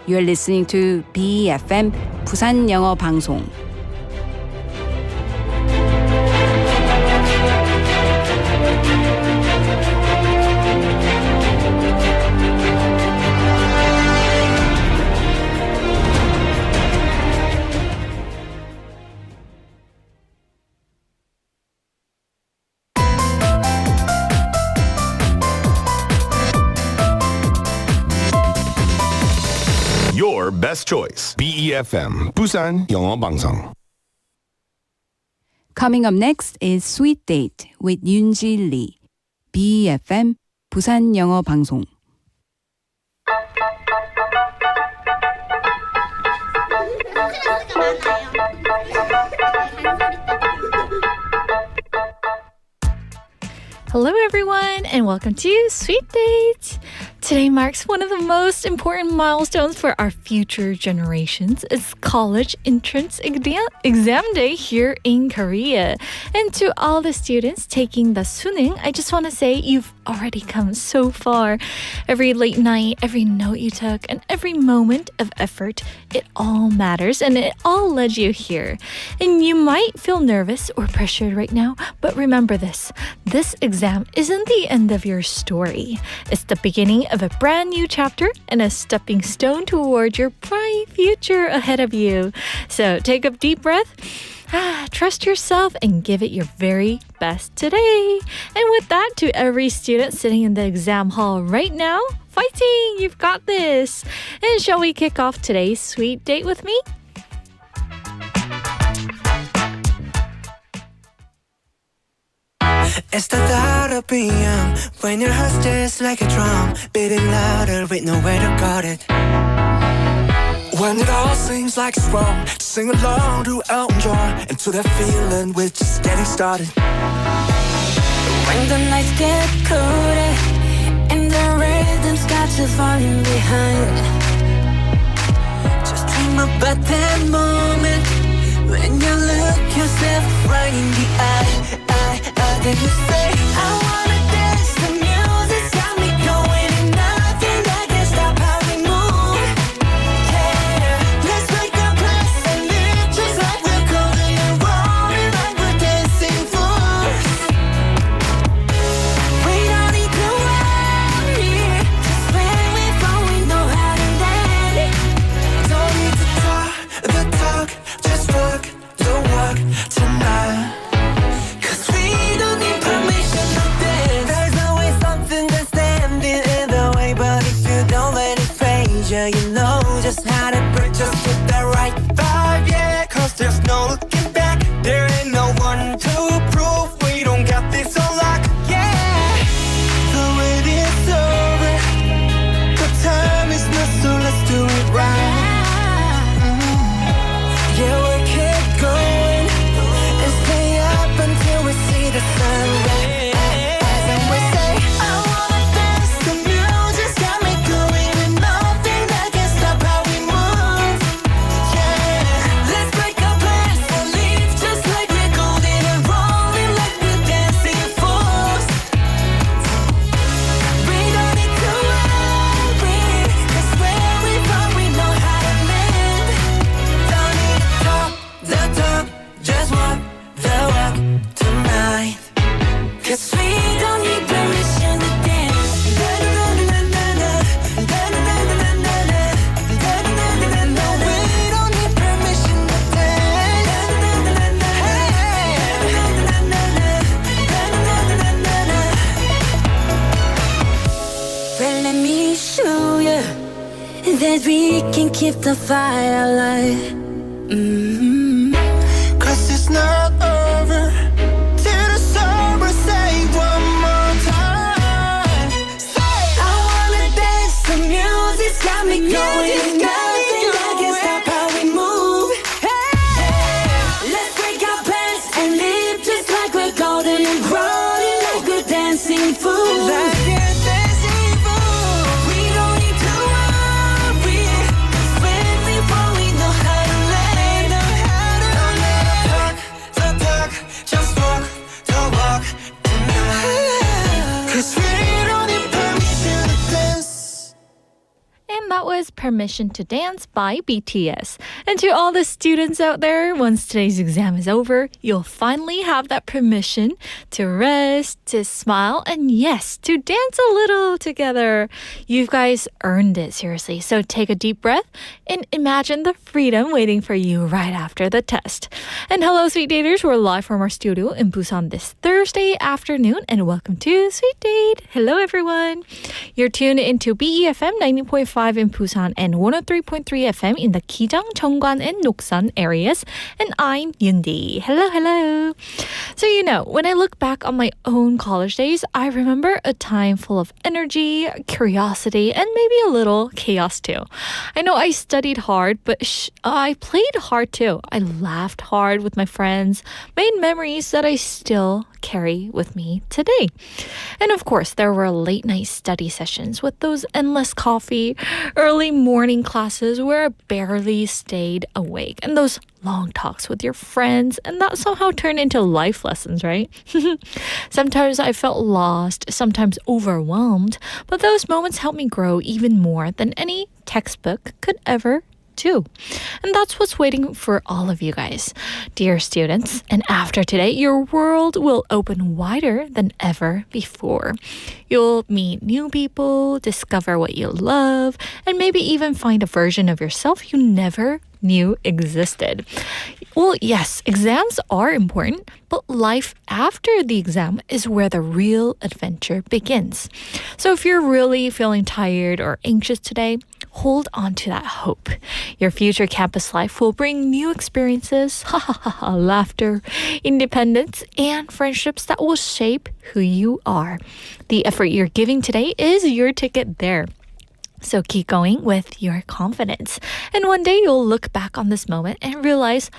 You are listening to BFM 부산 영어 방송. Your best choice. BEFM 부산 영어 방송. Coming up next is Sweet Date with 윤지 Lee. BFM 부산 영어 방송. Hello everyone and welcome to Sweet Date. Today marks one of the most important milestones for our future generations. It's college entrance exam day here in Korea. And to all the students taking the 수능, I just want to say you've already come so far. Every late night, every note you took, and every moment of effort, it all matters and it all led you here. And you might feel nervous or pressured right now, but remember this. This exam isn't the end of your story. It's the beginning of a brand new chapter and a stepping stone toward your bright future ahead of you. So take a deep breath. Trust yourself and give it your very best today. And with that, to every student sitting in the exam hall right now, fighting! You've got this! And shall we kick off today's sweet date with me? It's the thought of being young when your heart's just like a drum, beating louder with nowhere to guard it. When it all seems like it's wrong, just sing along to Elton John and to that feeling we're just getting started. When the nights get colder and the rhythm's got you falling behind, Just dream about that moment when you look yourself right in the eye. Then you say, I wanna dance, the music's got me going and nothing that can stop how we move. Yeah, let's make a plan and live just like we're golden and rolling like we're dancing fools. we don't need to worry, just when we fall we know how to land. Don't need to talk the talk, just walk the walk tonight. You know just how to break, just with that right vibe, yeah. Cause there's no looking back, there ain't no one to prove we don't got this on lock, yeah. The wait is over, the time is not, so let's do it right. Yeah, we'll keep going and stay up until we see the sunrise. that we can keep the fire alive. Cause it's not over till the summer. Say one more time. Say I wanna dance, the music's got me going. Nothing that can stop how we move. Hey, let's break our plans and live just like we're golden and rolling like we're dancing fools. Permission to Dance by BTS. And to all the students out there, once today's exam is over, you'll finally have that permission to rest, to smile, and yes, to dance a little together. You guys earned it, seriously. So take a deep breath and imagine the freedom waiting for you right after the test. And hello, Sweet Daters. We're live from our studio in Busan this Thursday afternoon, and welcome to Sweet Date. Hello, everyone. You're tuned into BEFM 90.5 in Busan and 103.3 FM in the Kijang, Cheongwan, and Noksan areas. And I'm Yundi. Hello, hello. So, when I look back on my own college days, I remember a time full of energy, curiosity, and maybe a little chaos too. I know I studied hard, but I played hard too. I laughed hard with my friends, made memories that I still carry with me today. And of course, there were late night study sessions with those endless coffee, early morning classes where I barely stayed awake, and those long talks with your friends, and that somehow turned into life lessons, right? Sometimes I felt lost, sometimes overwhelmed, but those moments helped me grow even more than any textbook could ever do. And that's what's waiting for all of you guys, dear students. And after today, your world will open wider than ever before. You'll meet new people, discover what you love, and maybe even find a version of yourself you never knew existed. Well, yes, exams are important, but life after the exam is where the real adventure begins. So if you're really feeling tired or anxious today, hold on to that hope. Your future campus life will bring new experiences, laughter, independence, and friendships that will shape who you are. The effort you're giving today is your ticket there. So keep going with your confidence. And one day you'll look back on this moment and realize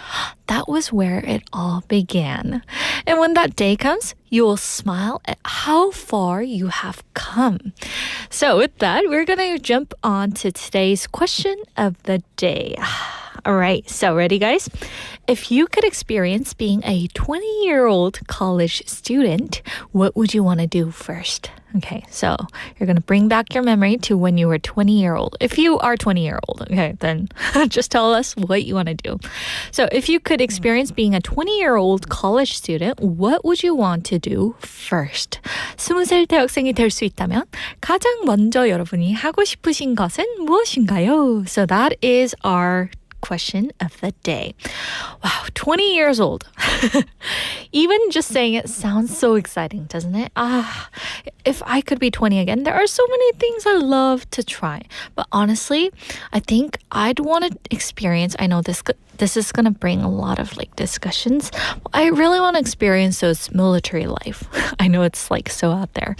that was where it all began. And when that day comes, you'll smile at how far you have come. So with that, we're going to jump on to today's question of the day. All right, so ready, guys? If you could experience being a 20-year-old college student, what would you want to do first? Okay, so you're going to bring back your memory to when you were 20-year-old. If you are 20-year-old, okay, then just tell us what you want to do. So if you could experience being a 20-year-old college student, what would you want to do first? 20살 대학생이 될 수 있다면 가장 먼저 여러분이 하고 싶으신 것은 무엇인가요? So that is our question of the day. Wow, 20 years old. Even just saying it sounds so exciting, doesn't it? If I could be 20 again, there are so many things I love to try. But honestly, I think I'd want to experience, I know this is going to bring a lot of discussions. I really want to experience those military life. I know it's so out there.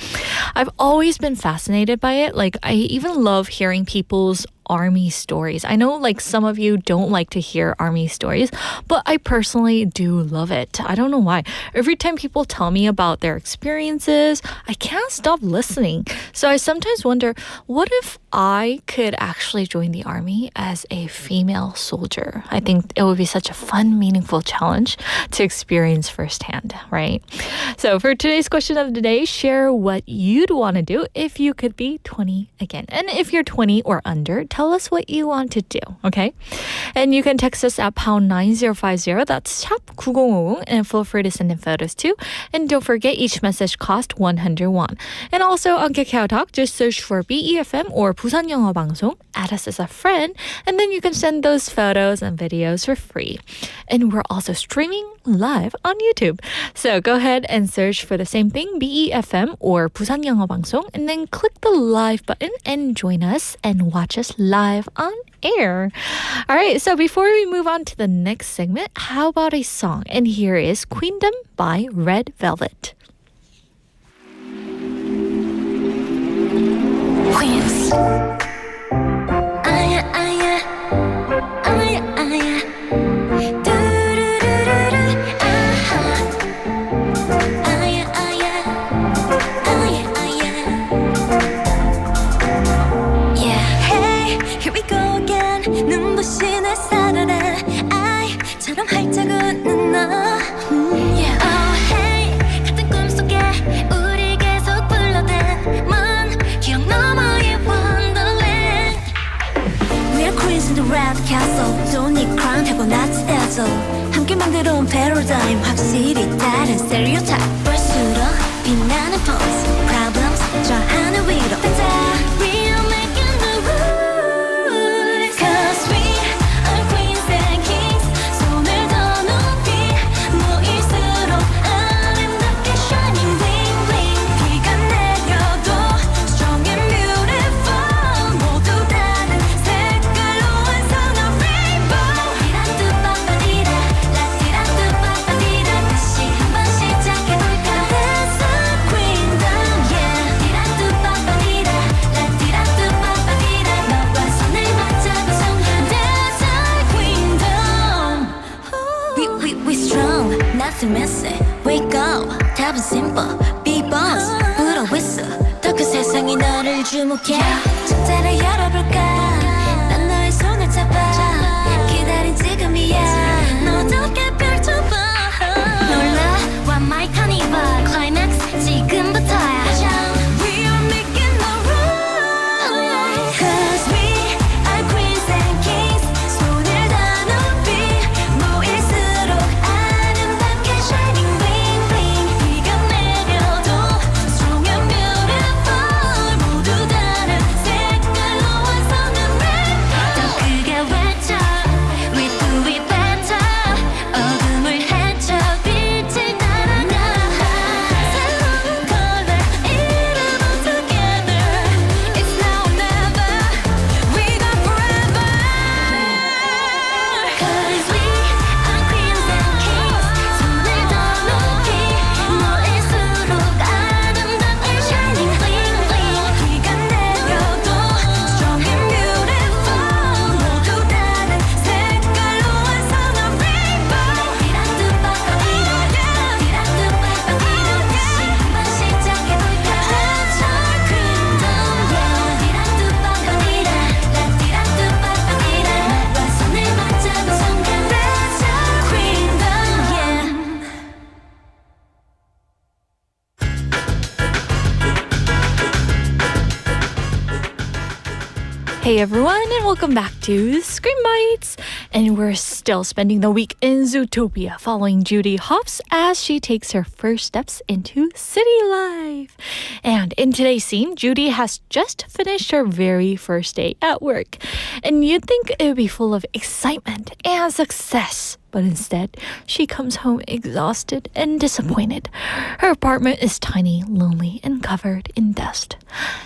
I've always been fascinated by it. I even love hearing people's army stories. I know some of you don't like to hear army stories, but I personally do love it. I don't know why. Every time people tell me about their experiences, I can't stop listening. So I sometimes wonder, what if I could actually join the army as a female soldier? I think it would be such a fun, meaningful challenge to experience firsthand, right? So for today's question of the day, share what you'd want to do if you could be 20 again. And if you're 20 or under, tell us what you want to do, okay? And you can text us at pound 9050, that's 샵 9050, and feel free to send in photos too. And don't forget, each message costs 100 won. And also on KakaoTalk, just search for BEFM or 부산 영어 방송, add us as a friend, and then you can send those photos and videos for free. And we're also streaming live on YouTube. So go ahead and search for the same thing, BEFM or 부산 영어 방송, and then click the live button and join us and watch us live on air. All right, so before we move on to the next segment, how about a song? And here is Queendom by Red Velvet. Queens. Aya, aya, aya, aya. Do-do-do-do-do, aha. Aya, aya, aya, aya. Yeah, hey, here we go again. 눈부신 햇살아래. 아이처럼 활짝 웃는 너. Yeah, oh hey, 같은 꿈속에 우리 계속 불러댄 먼 기억 너머의 Wonderland. queens in the red castle don't need crown 타고났지 dazzle 함께 만들어 온 paradigm 확실히 다른 stereotype 볼수록 빛나는 pose problems 저 하늘 위로 다 We are making the rules Cause we are queens and kings 손을 더 높이 모일수록 아름답게 shining bling bling 비가 내려도 strong and beautiful 모두 다른 색깔로 완성한 rainbow 디란뚜빠빠디라 라디란뚜빠빠디라 다시 한번 시작해볼까 That's our queendom yeah 디란뚜빠빠디라 라디란뚜빠빠디라 너와 손을 맞잡은 순간 That's our queendom We strong nothing messy Wake up 답은 simple Be boss 불어 whistle 더 큰 세상이 너를 주목해 축제를 열어볼까 난 너의 손을 잡아 기다린 지금이야 너도 꽤 펼쳐봐 놀라 What my carnival climax 지금부터야 We are making the rules Cause we are queens and kings 손을 다 높이 모일수록 아름답게 shining bling bling 비가 내려도 strong and beautiful 모두 다른 색깔로 완성한 rainbow 더 크게 외쳐 We do it better 어둠을 헤쳐 빛을 따라가 새로운 color 이름은 together It's now or never We got forever Cause we are queens and kings 손을 더 높이 모일수록 아름답게 shining bling bling 비가 내려도 strong and beautiful 모두 다른 색깔로 완성한 rainbow 디란뚜빠빠디라 디란뚜빠빠디라 다시 한번 시작해볼까 That's our queendom yeah 디란뚜빠빠디라 라디란뚜빠빠디라 너와 손을 맞잡은 순간 That's our queendom yeah Hey everyone, and welcome back to Scream Bites. And we're still spending the week in Zootopia, following Judy Hopps as she takes her first steps into city life. And in today's scene, Judy has just finished her very first day at work. And you'd think it would be full of excitement and success. But instead, she comes home exhausted and disappointed. Her apartment is tiny, lonely, and covered in dust.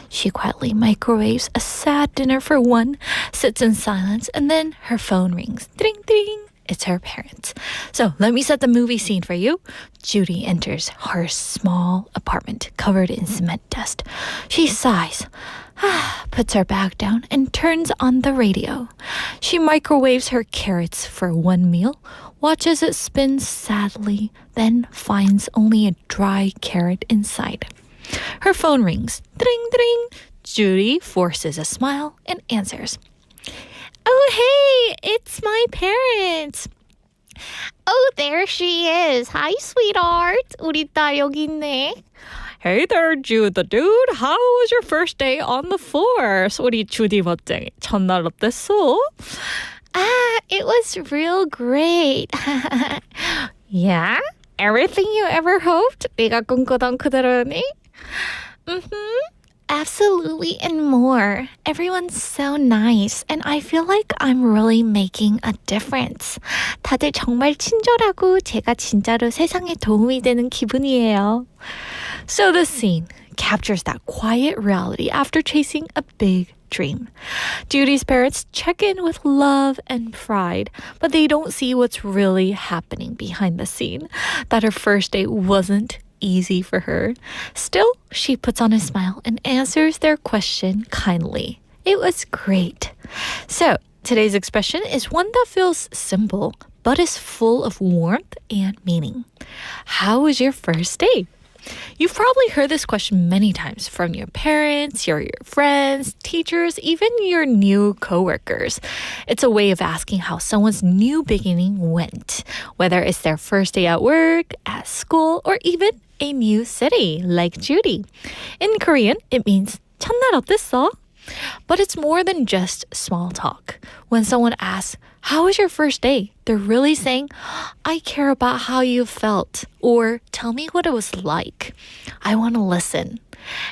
She quietly microwaves a sad dinner for one, sits in silence, and then her phone rings. Ding, ding. It's her parents. So let me set the movie scene for you. Judy enters her small apartment covered in cement dust. She sighs, puts her bag down, and turns on the radio. She microwaves her carrots for one meal, watches it spin sadly, then finds only a dry carrot inside. Her phone rings. Ding, ding. Judy forces a smile and answers. Oh, hey, it's my parents. Oh, there she is. Hi, sweetheart. 우리 딸 여기 있네. Hey there, Jude the dude. How was your first day on the force? 우리 주디 멋쟁이. 첫날 어땠어? It was real great. Yeah? Everything you ever hoped? 네가 꿈꾸던 그대로니? Absolutely and more. Everyone's so nice and I feel like I'm really making a difference. 다들 정말 친절하고 제가 진짜로 세상에 도움이 되는 기분이에요. So this scene captures that quiet reality after chasing a big dream. Judy's parents check in with love and pride, but they don't see what's really happening behind the scene, that her first date wasn't easy for her. Still, she puts on a smile and answers their question kindly. It was great. So, today's expression is one that feels simple, but is full of warmth and meaning. How was your first date? You've probably heard this question many times from your parents, your friends, teachers, even your new coworkers. It's a way of asking how someone's new beginning went, whether it's their first day at work, at school, or even a new city, like Judy. In Korean, it means 첫날 어땠어? But it's more than just small talk. When someone asks, how was your first day? They're really saying, I care about how you felt, or tell me what it was like. I want to listen.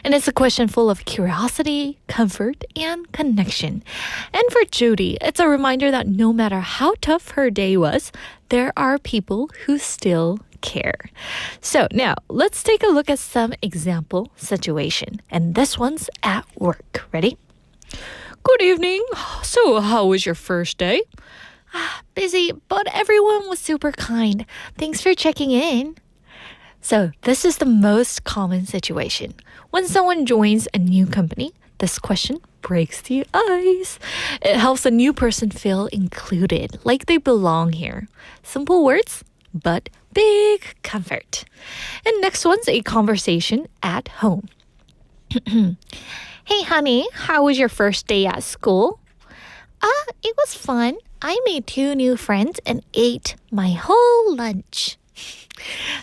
And it's a question full of curiosity, comfort, and connection. And for Judy, it's a reminder that no matter how tough her day was, there are people who still care. So now let's take a look at some example situation. And this one's at work. Ready? Good evening. So how was your first day? Busy, but everyone was super kind. Thanks for checking in. So this is the most common situation. When someone joins a new company, this question breaks the ice. It helps a new person feel included, like they belong here. Simple words, but big comfort. And next one's a conversation at home. Hey honey, how was your first day at school? It was fun. I made 2 new friends and ate my whole lunch.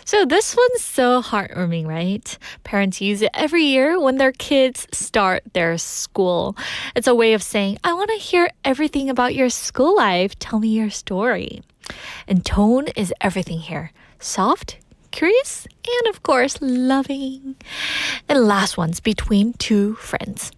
So this one's so heartwarming, right? Parents use it every year when their kids start their school. It's a way of saying, I want to hear everything about your school life. Tell me your story. And tone is everything here. Soft, curious, and of course, loving. And last one's between 2 friends.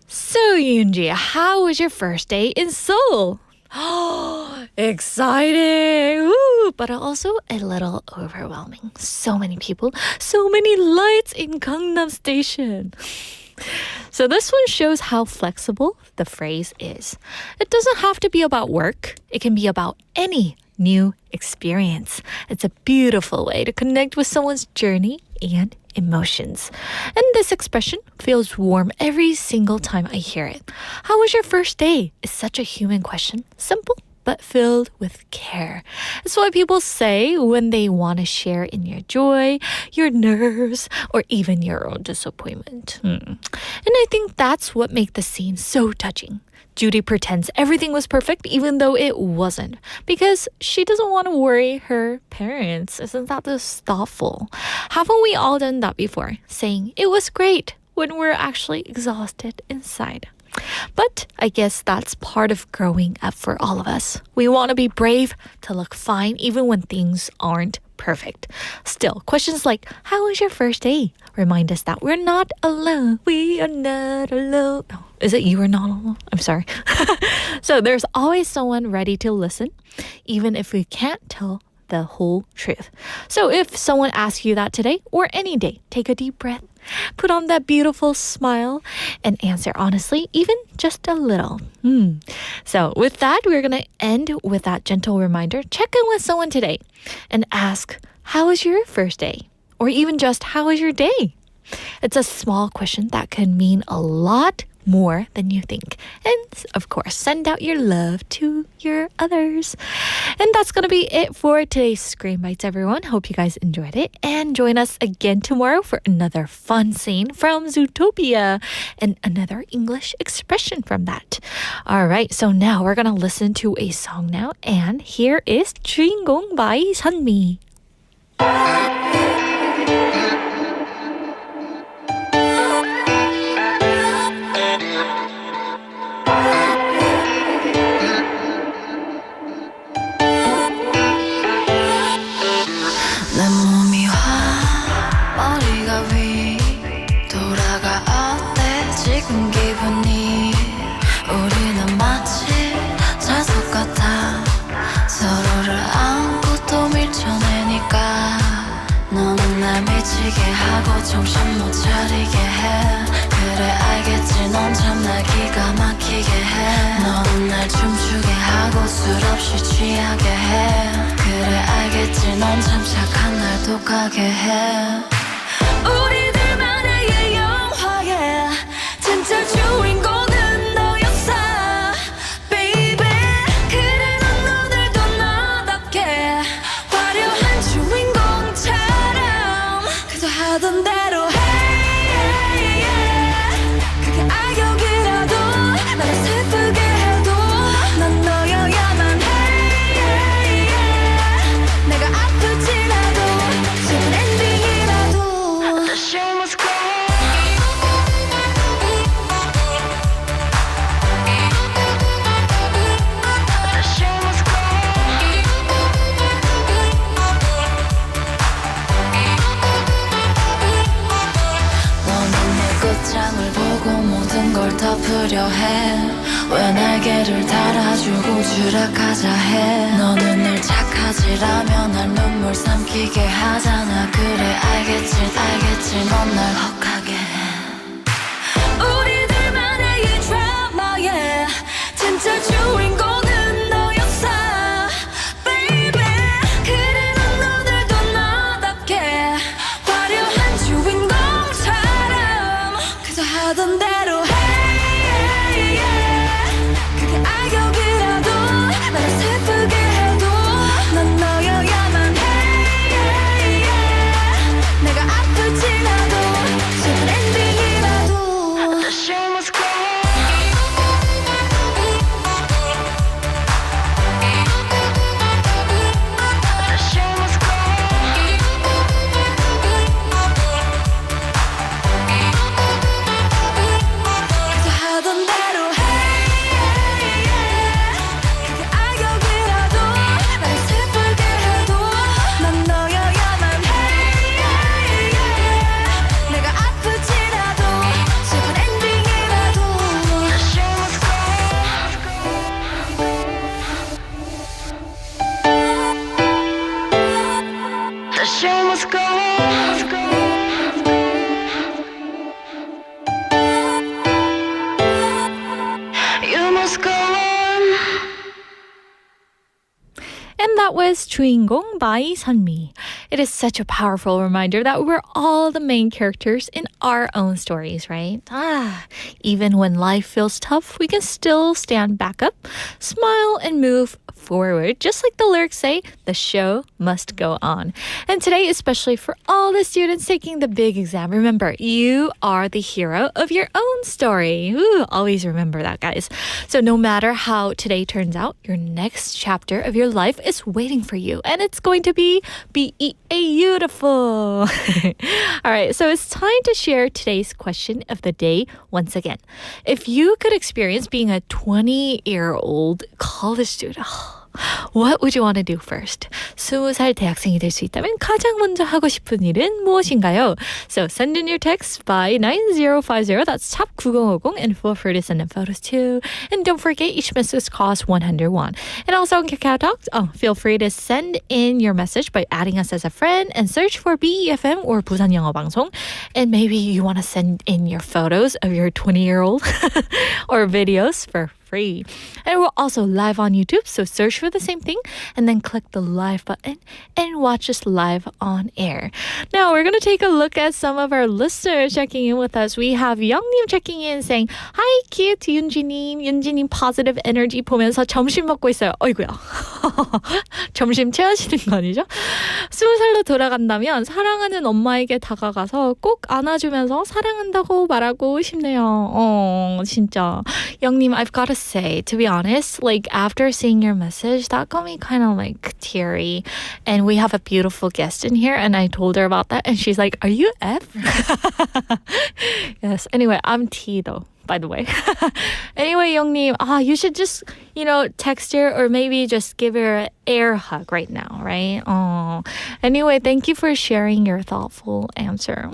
So, Yoonji, how was your first day in Seoul? Oh, exciting! Ooh, but also a little overwhelming. So many people, so many lights in Gangnam Station. So this one shows how flexible the phrase is. It doesn't have to be about work. It can be about any new experience. It's a beautiful way to connect with someone's journey and emotions. And this expression feels warm every single time I hear it. How was your first day? It's such a human question. Simple, but filled with care. It's what people say when they want to share in your joy, your nerves, or even your own disappointment. And I think that's what makes the scene so touching. Judy pretends everything was perfect even though it wasn't, because she doesn't want to worry her parents. Isn't that just thoughtful? Haven't we all done that before? Saying it was great when we're actually exhausted inside. But I guess that's part of growing up for all of us. We want to be brave, to look fine even when things aren't perfect. Still, questions like, how was your first day? Remind us that we're not alone. We are not alone. Oh, is it you are not alone? I'm sorry. So there's always someone ready to listen, even if we can't tell the whole truth. So if someone asks you that today or any day, take a deep breath, put on that beautiful smile, and answer honestly, even just a little. So with that, we're going to end with that gentle reminder. Check in with someone today and ask, how was your first day? Or even just, how was your day? It's a small question that can mean a lot more than you think. And of course, send out your love to your others. And that's going to be it for today's Screen Bites, everyone. Hope you guys enjoyed it. And join us again tomorrow for another fun scene from Zootopia and another English expression from that. All right, so now we're going to listen to a song now. And here is 주인공 by 선미. 지금 기분이 우리는 마치 자석 같아 서로를 안고 또 밀쳐내니까 너는 날 미치게 하고 정신 못 차리게 해 그래 알겠지 넌 참 날 기가 막히게 해 너는 날 춤추게 하고 술 없이 취하게 해 그래 알겠지 넌 참 착한 날 독하게 해 우리들만의 영화에 진짜 주인공은 너였어 baby 그래 넌 오늘도 너답게 화려한 주인공처럼 그저 하던 대로 해 그게 악역이라도 나를 슬프게 해도 넌 너여야만 해 내가 아플지라도 슬픈 엔딩이라도 왜 날개를 달아주고 추락하자 해 너는 늘 착하지라면 날 눈물 삼키게 하잖아 그래 알겠지 넌 날 혹하게 해 우리들만의 이 드라마에 진짜 주인공은 너였어 baby 그래 넌 오늘도 너답게 화려한 주인공처럼 그저 하던 대로 hey 그게 악역이라도 나를 슬프게 해도 넌 너여야만 해 내가 아플지라도 슬픈 엔딩이라도 The show must go The show must go 그저 하던 대로 hey 그게 악역이라도 나를 슬프게 해도 넌 너여야만 해 내가 아프지라도 슬픈 엔딩이라도 The show must go The show must go You must go on And that was 주인공 by 선미. It is such a powerful reminder that we're all the main characters in our own stories, right? Even when life feels tough, we can still stand back up, smile, and move forward. Just like the lyrics say, the show must go on. And today, especially for all the students taking the big exam, remember, you are the hero of your own story. Ooh, always remember that, guys. So no matter how today turns out, your next chapter of your life is waiting for you, and it's going to be beautiful. All right, so it's time to share today's question of the day once again. If you could experience being a 20-year-old college student, what would you want to do first? 20살 대학생이 될 수 있다면 가장 먼저 하고 싶은 일은 무엇인가요? So send in your text by 9050, that's 샵 9050, and feel free to send in photos too. And don't forget, each message costs 100 won. And also on Kakao Talk, feel free to send in your message by adding us as a friend and search for BEFM or 부산 영어 방송. And maybe you want to send in your photos of your 20-year-old or videos for free. And we're also live on YouTube, so search for the same thing and then click the live button and watch us live on air. Now we're going to take a look at some of our listeners checking in with us. We have 영님 checking in saying, Hi cute 윤지님 positive energy 보면서 점심 먹고 있어요. 어이구야. 점심 체하시는 거 아니죠? 20살로 돌아간다면 사랑하는 엄마에게 다가가서 꼭 안아주면서 사랑한다고 말하고 싶네요. 진짜. 영님, I've got to say, to be honest, like after seeing your message, that got me kind of like teary. And we have a beautiful guest in here, and I told her about that, and she's like, "Are you F?" Yes. Anyway, I'm T though, by the way. Anyway, 영님, you should just, text her or maybe just give her an air hug right now, right? Anyway, thank you for sharing your thoughtful answer.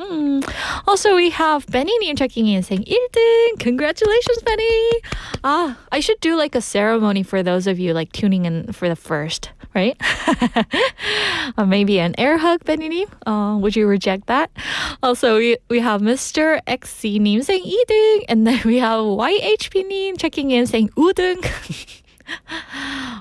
Also, we have Benny checking in saying 1등. Congratulations, Benny. I should do like a ceremony for those of you like tuning in for the first, right? Maybe an air hug, Benny. Would you reject that? Also, we have Mr. XC saying 2등. And then we have YHP checking in saying 5등.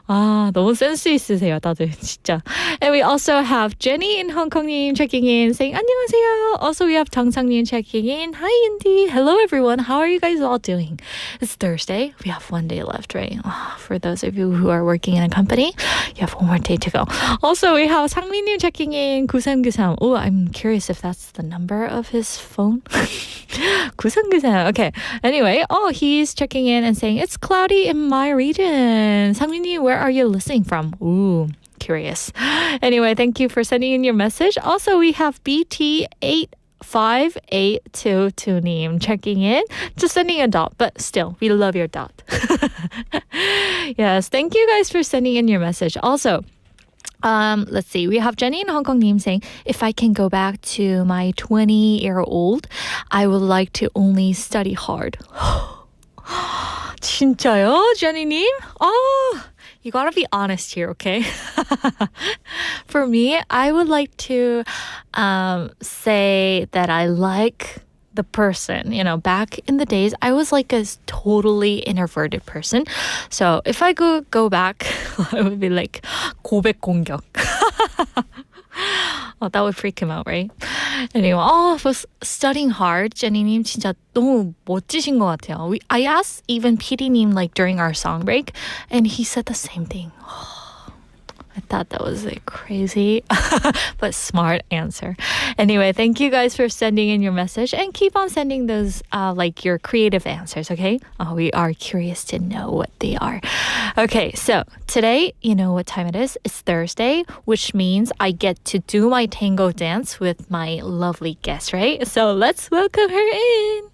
너무 센스 있으세요, 다들 진짜. And we also have Jenny in Hong Kong checking in saying 안녕하세요. Also we have 정상님 checking in. Hi Indy. Hello everyone. How are you guys all doing? It's Thursday. We have one day left, right? For those of you who are working in a company, you have one more day to go. Also we have 상민님 checking in 9393. Oh, I'm curious if that's the number of his phone. 9393. Okay. Anyway, he's checking in and saying it's cloudy in my region. 상민님, where are you listening from? Ooh, curious. Anyway, thank you for sending in your message. Also, we have BT85822님 checking in. Just sending a dot, but still, we love your dot. Yes, thank you guys for sending in your message. Also, let's see. We have Jenny in Hong Kong saying, if I can go back to my 20-year-old, I would like to only study hard. 진짜요, 제니님? Oh, you gotta be honest here, okay? For me, I would like to say that I like the person. You know, back in the days, I was like a totally introverted person. So if I could go back, I would be like 고백 공격. Oh, that would freak him out, right? Anyway, was studying hard. 제니님 진짜 너무 멋지신 것 같아요. I asked even PD님 like during our song break, and he said the same thing. I thought that was a crazy but smart answer. Anyway, thank you guys for sending in your message and keep on sending those like your creative answers, okay? We are curious to know what they are. Okay, so today, you know what time it is? It's Thursday, which means I get to do my tango dance with my lovely guest, right? So let's welcome her in.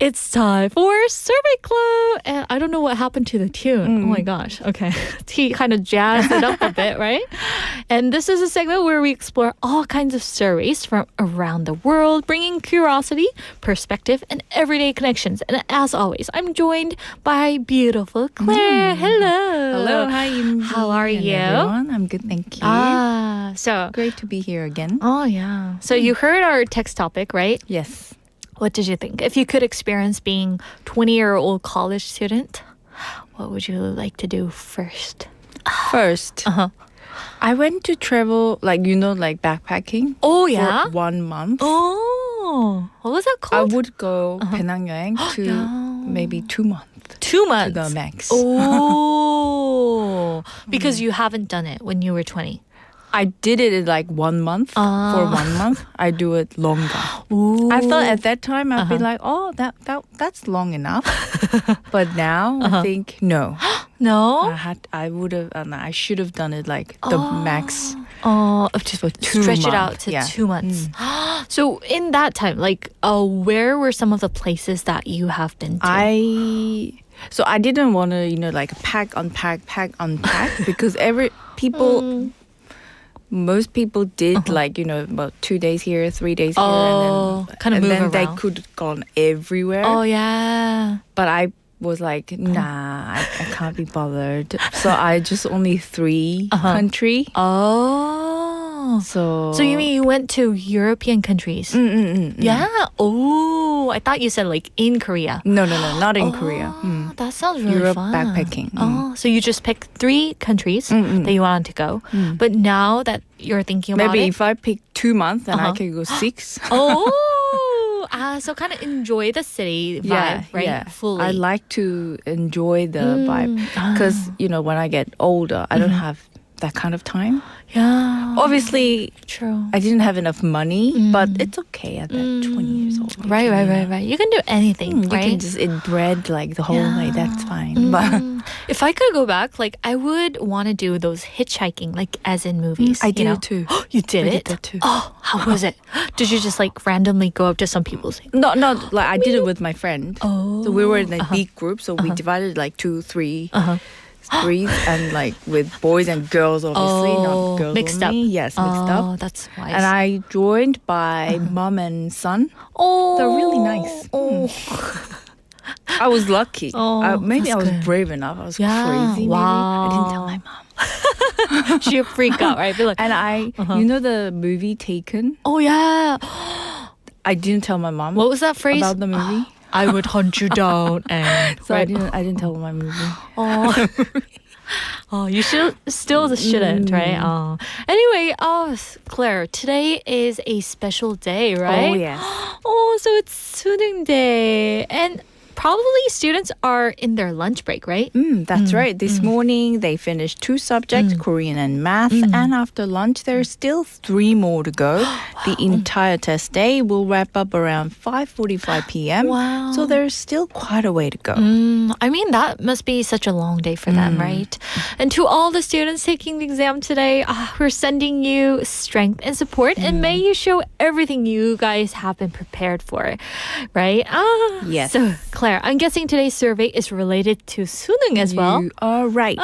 It's time for Survey Club. And I don't know what happened to the tune. Oh my gosh. Okay. He kind of jazzed it up a bit, right? And this is a segment where we explore all kinds of surveys from around the world, bringing curiosity, perspective, and everyday connections. And as always, I'm joined by beautiful Claire. Hello. Hello, hi Yunji. How are and you? Everyone. I'm good, thank you. So Great to be here again. Oh, yeah. So you heard our text topic, right? Yes. What did you think? If you could experience being 20-year-old college student, what would you like to do first? First, I went to travel, like backpacking. Oh, yeah? For 1 month. Oh, what was that I called? would go 배낭여행 to maybe 2 months. 2 months. To the max. Oh, because you haven't done it when you were 20. I did it in like 1 month. For 1 month, I do it longer. Ooh. I thought at that time I'd be like, oh, that's long enough. But now I think no. No? I should have done it like the max. Just for 2 stretch it months. out to 2 months. So in that time, like, where were some of the places that you have been to? So I didn't want to, like pack, unpack because most people did like, about 2 days here, 3 days here. And then, kind of move around. They could gone everywhere. Oh, yeah. But I was like, nah, I can't be bothered. So I just only 3 country. Oh. So you mean you went to European countries? Yeah. Oh, I thought you said like in Korea. No, not in Korea. That sounds really Europe fun. backpacking. Oh, so you just picked 3 countries that you wanted to go. But now that you're thinking about maybe it, if I pick 2 months, then I can go 6. So kind of enjoy the city vibe, right? Yeah. Fully. I like to enjoy the vibe because when I get older, I don't have that kind of time. Yeah. Obviously, True. I didn't have enough money, but it's okay at that 20 years old. Right. You can do anything, You right? can just eat bread like the whole night. That's fine. But if I could go back, like I would want to do those hitchhiking, like as in movies. I did you know? it too. You did I it? did that too. Oh, how was it? Did you just like randomly go up to some people saying, No, like I did it with my friend. Oh. So we were in a big group, so we divided like 2, 3 streets and like with boys and girls, obviously, not girls mixed only. up. Yes, mixed up. Oh, that's wise. And I joined by mom and son. Oh, They're really nice. Oh, I was lucky. Maybe that's I was good. brave enough. I was Yeah, crazy. Maybe. I didn't tell wow. my mom. she'd freak out, right? Be like, And the movie Taken? oh yeah. I didn't tell my mom What was that phrase? about the movie. I would hunt you down and So I didn't tell my movie. You still shouldn't, right? Anyway, Claire, today is a special day, right? Oh, yes. So it's 수능 day, and probably students are in their lunch break, right? That's right. This morning they finished 2 subjects, Korean and math, and after lunch there's still 3 more to go. The entire test day will wrap up around 5:45 p.m. Wow. So there's still quite a way to go. I mean, that must be such a long day for them, right? And to all the students taking the exam today, we're sending you strength and support, and may you show everything you guys have been prepared for, right? Yes. So, Claire, Claire, I'm guessing today's survey is related to 수능 as well. You are right.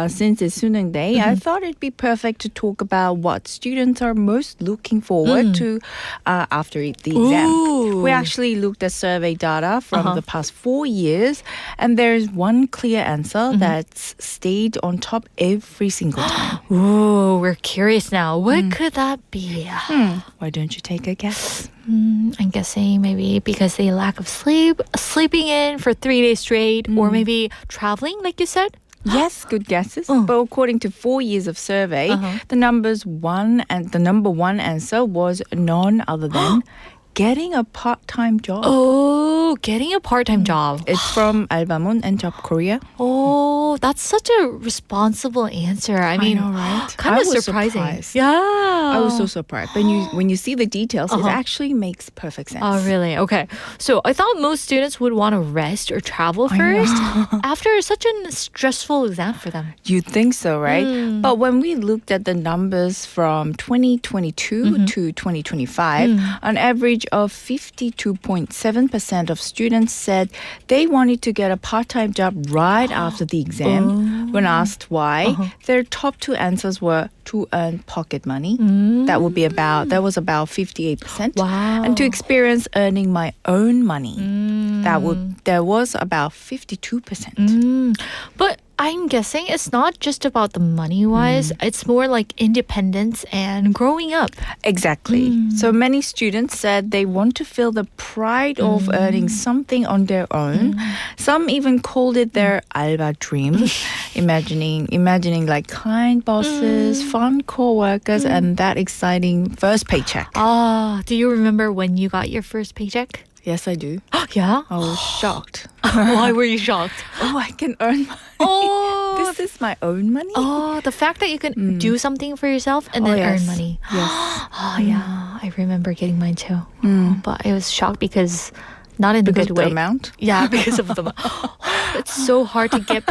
Since it's 수능 day, I thought it'd be perfect to talk about what students are most looking forward to after the exam. Ooh. We actually looked at survey data from the past 4 years, and there's one clear answer that's stayed on top every single time. Ooh, we're curious now. What could that be? Why don't you take a guess? I'm guessing maybe because they lack of sleep, sleeping in for 3 days straight, or maybe traveling, like you said. Yes, good guesses. But according to 4 years of survey, the number one answer was none other than getting a part-time job. Oh, getting a part-time job. It's from 알바몬 and Job Korea. Oh, that's such a responsible answer. I mean, know, right? kind I of was surprising. surprised. Yeah. I was so surprised. When you see the details, it actually makes perfect sense. Oh, really? Okay. So I thought most students would want to rest or travel first after such a stressful exam for them. You'd think so, right? But when we looked at the numbers from 2022 to 2025, on average of 52.7% of students said they wanted to get a part-time job right after the exam. When asked why, their top two answers were to earn pocket money. That was about 58%. Wow. And to experience earning my own money. There was about 52%. But I'm guessing it's not just about the money-wise. It's more like independence and growing up. Exactly. So many students said they want to feel the pride of earning something on their own. Some even called it their alba dream, imagining like kind bosses, fun co-workers, and that exciting first paycheck. Do you remember when you got your first paycheck? Yes, I do. Yeah? I was shocked. Why were you shocked? Oh, I can earn money. Oh, This is my own money? oh, the fact that you can do something for yourself and then yes. earn money. Yes. Oh, yeah. I remember getting mine too. But I was shocked because not in a Because good of the way. amount? Yeah, because of the it's so hard to get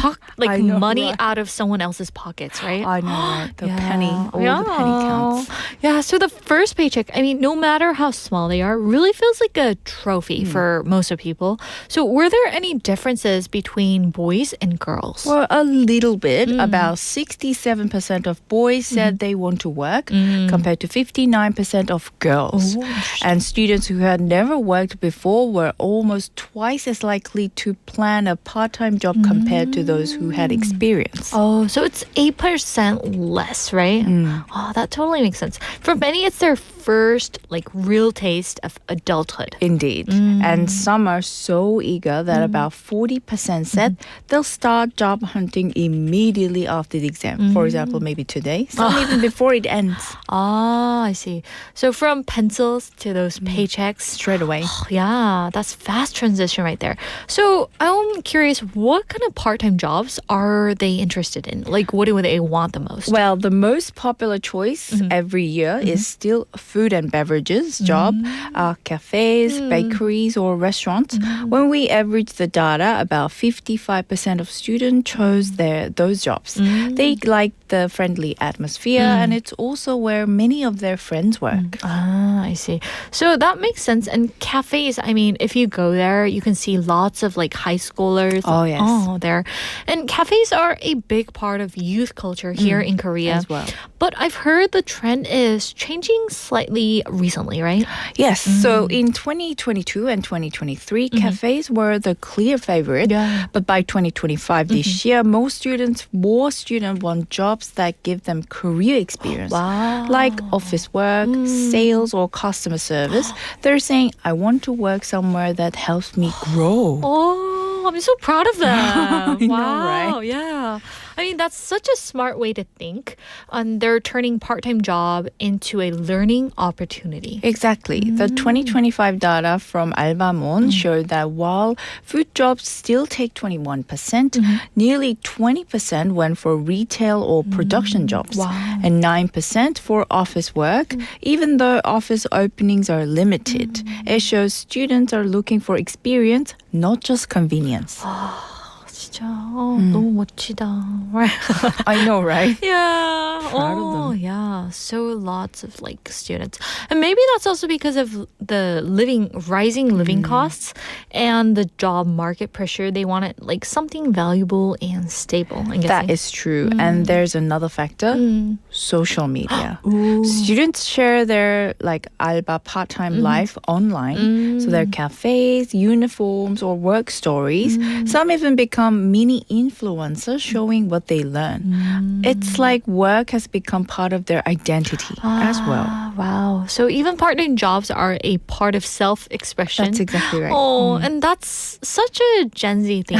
I know, money right? out of someone else's pockets, right? I know, right? The Yeah. penny. All the penny counts. Yeah, so the first paycheck, I mean, no matter how small they are, really feels like a trophy for most of people. So were there any differences between boys and girls? Well, a little bit. About 67% of boys said they want to work compared to 59% of girls. Oh, And students who had never worked before were almost twice as likely to plan a part-time job compared to those who had experience. Oh, so it's 8% less, right? Oh, that totally makes sense. For many, it's their first real taste of adulthood. Indeed. And some are so eager that about 40% said they'll start job hunting immediately after the exam. For example, maybe today, some even before it ends. Ah, I see. So from pencils to those paychecks. Straight away. Yeah, that's fast transition right there. So I'm curious, what kind of part-time jobs are they interested in? Like, what do they want the most? Well, the most popular choice every year is still food and beverages job, cafes, bakeries, or restaurants. When we average the data, about 55% of students chose those jobs. They like the friendly atmosphere, and it's also where many of their friends work. Ah, I see. So that makes sense. And cafes, I mean, if you go there, you can see lots of high schoolers. Oh, yes. There. And cafes are a big part of youth culture here in Korea as well. But I've heard the trend is changing slightly recently, right? Yes, so in 2022 and 2023, cafes were the clear favorite. Yeah. But by 2025, this year, more students want jobs that give them career experience. Wow. Like office work, sales, or customer service. They're saying, I want to work somewhere that helps me grow. Oh, I'm so proud of them. I know, Wow, right? yeah. I mean, that's such a smart way to think. And they're turning part-time job into a learning opportunity. Exactly. The 2025 data from 알바몬 showed that while food jobs still take 21%, nearly 20% went for retail or production jobs, Wow. and 9% for office work, even though office openings are limited. It shows students are looking for experience, not just convenience. 진짜 너무 멋지다. I know, right? Yeah. Proud of them. Yeah. So lots of like students. And maybe that's also because of the rising living costs and the job market pressure. They wanted like something valuable and stable. I'm guessing. That is true. And there's another factor, social media. Students share their like alba part-time life online. So their cafes, uniforms, or work stories. Some even become mini influencers showing what they learn. It's like work has become part of their identity as well. Wow. So even part-time jobs are a part of self-expression. That's exactly right. Oh, and that's such a Gen Z thing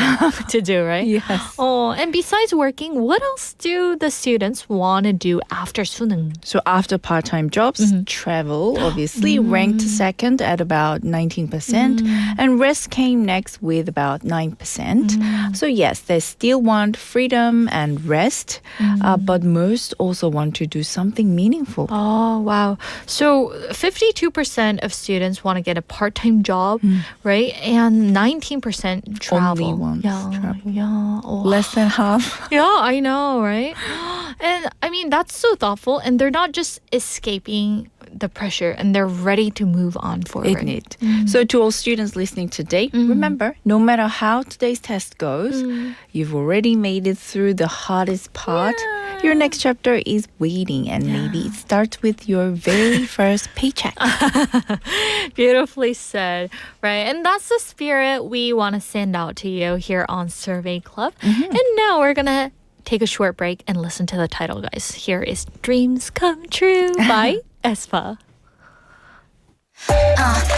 to do, right? Yes. Oh, and besides working, what else do the students want to do after 수능? So after part-time jobs, travel obviously ranked second at about 19%, and rest came next with about 9%. So yes, they still want freedom and rest, but most also want to do something meaningful. Oh, wow. So 52% of students want to get a part-time job, right? And 19% travel. Only wants travel. Yeah. Oh. Less than half. Yeah, I know, right? And I mean, that's so thoughtful. And they're not just escaping the pressure and they're ready to move on forward. Isn't it? So to all students listening today, remember, no matter how today's test goes, you've already made it through the hardest part. Your next chapter is waiting, and maybe it starts with your very first paycheck. Beautifully said, right? And that's the spirit we want to send out to you here on Survey Club. And now we're going to take a short break and listen to the title, guys. Here is Dreams Come True by aespa.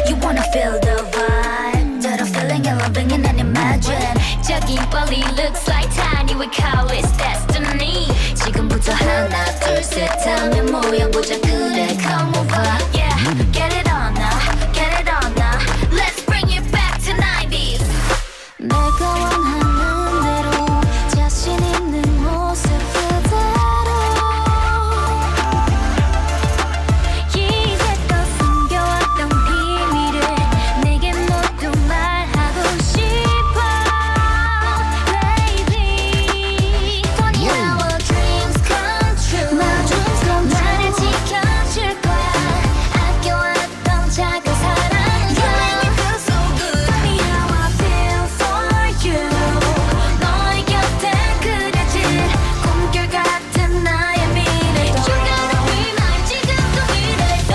You wanna feel the vibe that I'm feeling and loving and then imagine 저기 빨리 looks like tiny we call it destiny 지금부터 하나 둘 셋 하면 모여보자 그래 come over yeah get it on now get it on now let's bring it back to 90s 내가 원하는 대로 자신 있는 모습 그대로 이제껏 숨겨왔던 비밀을 내게 모두 말하고 싶어 baby Funny how our dreams come true 나를 지켜줄 거야 아껴왔던 작은 사랑 You make me feel so good Funny how I feel for you 너의 곁에 그려질 꿈결 같은 나의 미래도 You gotta be mine 지금도 이래도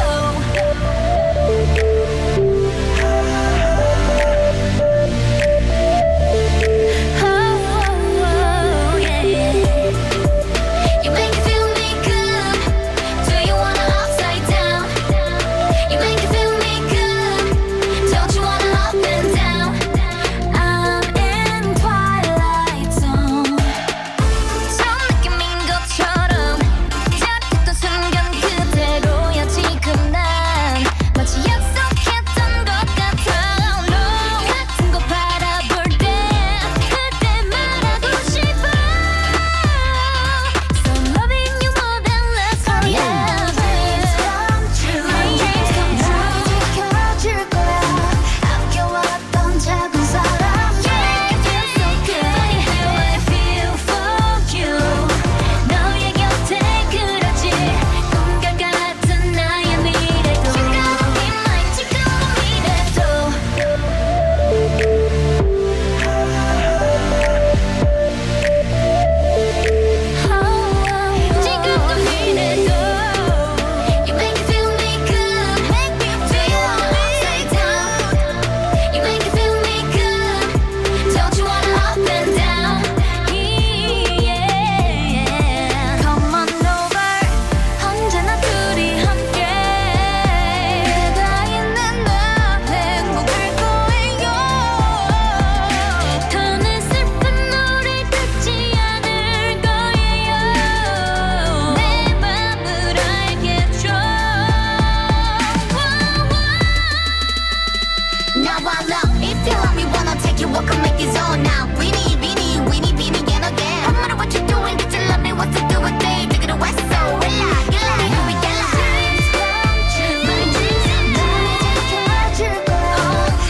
Oh, yeah. You make me feel me good. Do you wanna upside down? You make me feel me good. Don't you wanna up and down? I'm in twilight zone. 처음 느낌인 것처럼 짜릿했던 순간 그대로야 지금 난 마치 약속했던 것 같아. No 같은 거 바라볼 때 그때 말하고 싶어. So loving you more than last forever. My dreams come true. 지켜줄 거야. 아껴왔던 작은 사랑. Yeah, it feels so good. Funny how I feel for you. 너의 곁에 그려질 꿈결 같은 나의 미래도. You gotta be mine 지금도 미래도. 지금도 미래도 You make me feel me good Do you wanna upside down You make me feel me good Don't you wanna up and down Yeah Come on over 언제나 둘이 함께 그대가 있는 나 행복할 거예요 더는 슬픈 노래 듣지 않을 거예요 내 맘을 알겠죠 Now I love if you want me wanna take you walk and make it zone now Weenie, again No matter what you're doing, did you love me? What's to do with me? Take it away, so relax Here we go My dreams come true 날 지켜줄 거야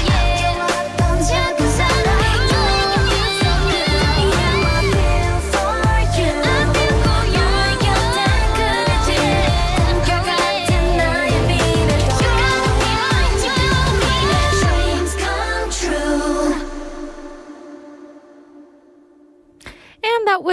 아껴왔던 작은 사랑 You make me feel so good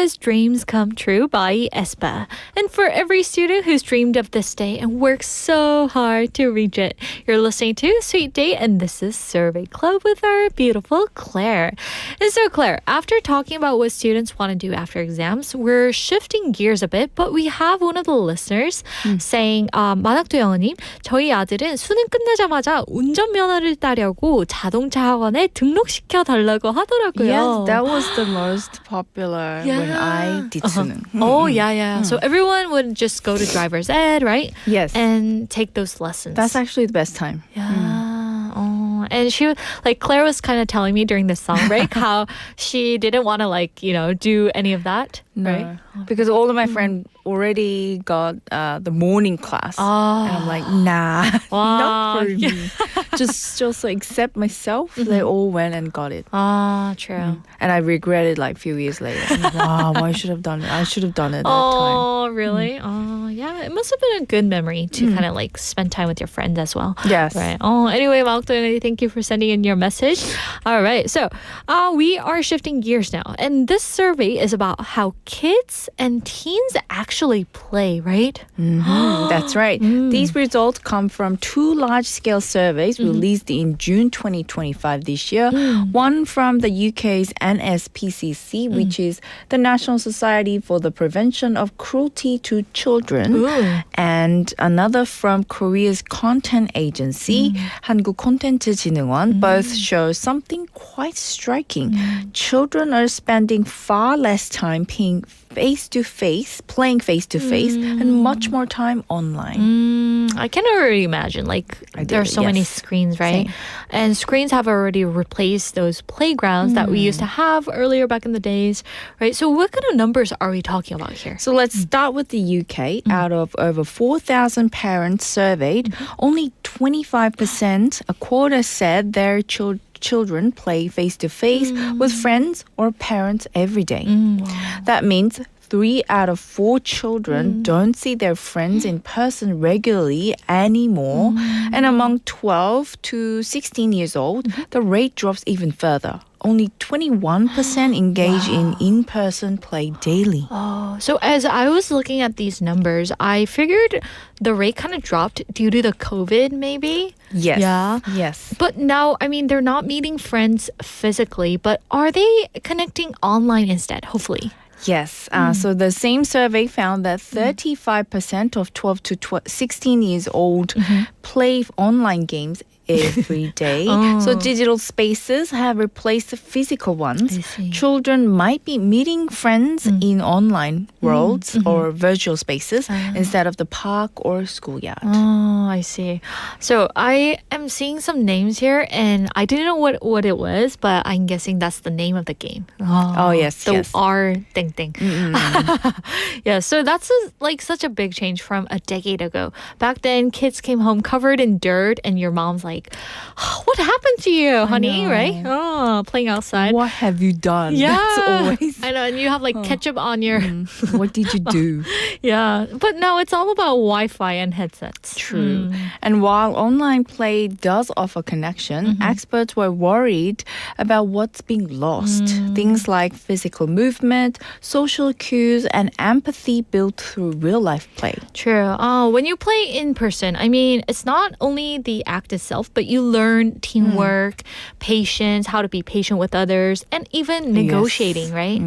was Dreams Come True by Espa. And for every student who's dreamed of this day and worked so hard to reach it. You're listening to Sweet Date, and this is Survey Club with our beautiful Claire. And so, Claire, after talking about what students want to do after exams, we're shifting gears a bit, but we have one of the listeners saying, 만학도 영어님, 저희 아들은 수능 끝나자마자 운전면허를 따려고 자동차 학원에 등록시켜 달라고 하더라고요. Yes, that was the most popular when I did 수능. Oh, yeah. So everyone would just go to driver's ed, right? Yes. And take those lessons. That's actually the best time. Yeah. Oh, and she like Claire was kind of telling me during this song break how she didn't want to do any of that. No, Right? because all of my friends already got the morning class, and I'm like, nah, not for me. just accept myself. They all went and got it. True. And I regretted like a few years later. Wow, I should have done it. I should have done it that time. Oh, really? Oh, yeah. It must have been a good memory to kind of spend time with your friends as well. Yes. Right. Oh, anyway, Malak, thank you for sending in your message. All right. So we are shifting gears now. And this survey is about how kids and teens actually play, right? That's right. These results come from two large-scale surveys released in June 2025 this year. One from the UK's NSPCC, which is the National Society for the Prevention of Cruelty to Children, and another from Korea's content agency, 한국콘텐츠진흥원. Both show something quite striking. Children are spending far less time playing face-to-face, and much more time online. I can already imagine. There are so many screens, right? Same. And screens have already replaced those playgrounds that we used to have earlier back in the days, right? So what kind of numbers are we talking about here? So let's start with the UK. Out of over 4,000 parents surveyed, only 25%, a quarter, said their children play face-to-face with friends or parents every day. That means 3 out of 4 children don't see their friends in person regularly anymore. And among 12 to 16 years old, the rate drops even further. Only 21% engage in in-person play daily. Oh, so as I was looking at these numbers, I figured the rate kind of dropped due to the COVID, maybe? Yes. Yeah. Yes. But now, they're not meeting friends physically, but are they connecting online instead, hopefully? Yes. So the same survey found that 35% of 12 to 16 years old play online games every day. So digital spaces have replaced the physical ones. Children might be meeting friends in online worlds or virtual spaces instead of the park or schoolyard. Oh, I see. So I am seeing some names here, and I didn't know what it was, but I'm guessing that's the name of the game. Oh, yes, the yes. R thing. Yeah, so that's such a big change from a decade ago. Back then, kids came home covered in dirt, and your mom's like, what happened to you, honey? know. Right? Oh, playing outside. What have you done? Yeah, That's always. I know, and you have ketchup on your. What did you do? Yeah, but now it's all about Wi-Fi and headsets. True. And while online play does offer connection, experts were worried about what's being lost. Things like physical movement, social cues, and empathy built through real-life play. True. When you play in person, it's not only the act itself, but you learn teamwork, patience, how to be patient with others, and even negotiating, right?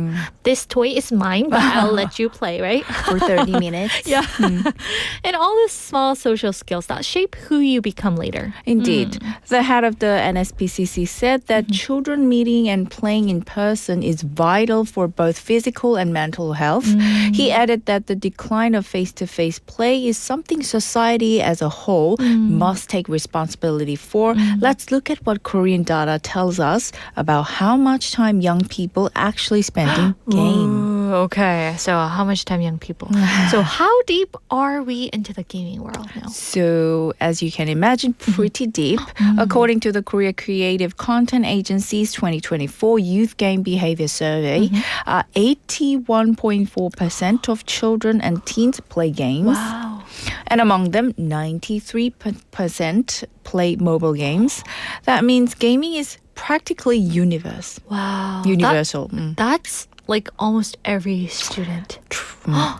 This toy is mine, but I'll let you play, right? For 30 minutes. Yeah. And all the small social skills that shape who you become later. Indeed. The head of the NSPCC said that children meeting and playing in person is vital for both physical and mental health. He added that the decline of face-to-face play is something society as a whole must take responsibility for. Let's look at what Korean data tells us about how much time young people actually spend in games. Okay, so how much time young people? So how deep are we into the gaming world now? So, as you can imagine, pretty deep. According to the Korea Creative Content Agency's 2024 Youth Game Behavior Survey, 81.4% of children and teens play games. Wow. And among them, 93% play mobile games. That means gaming is practically universal. Wow. Universal. That's like almost every student.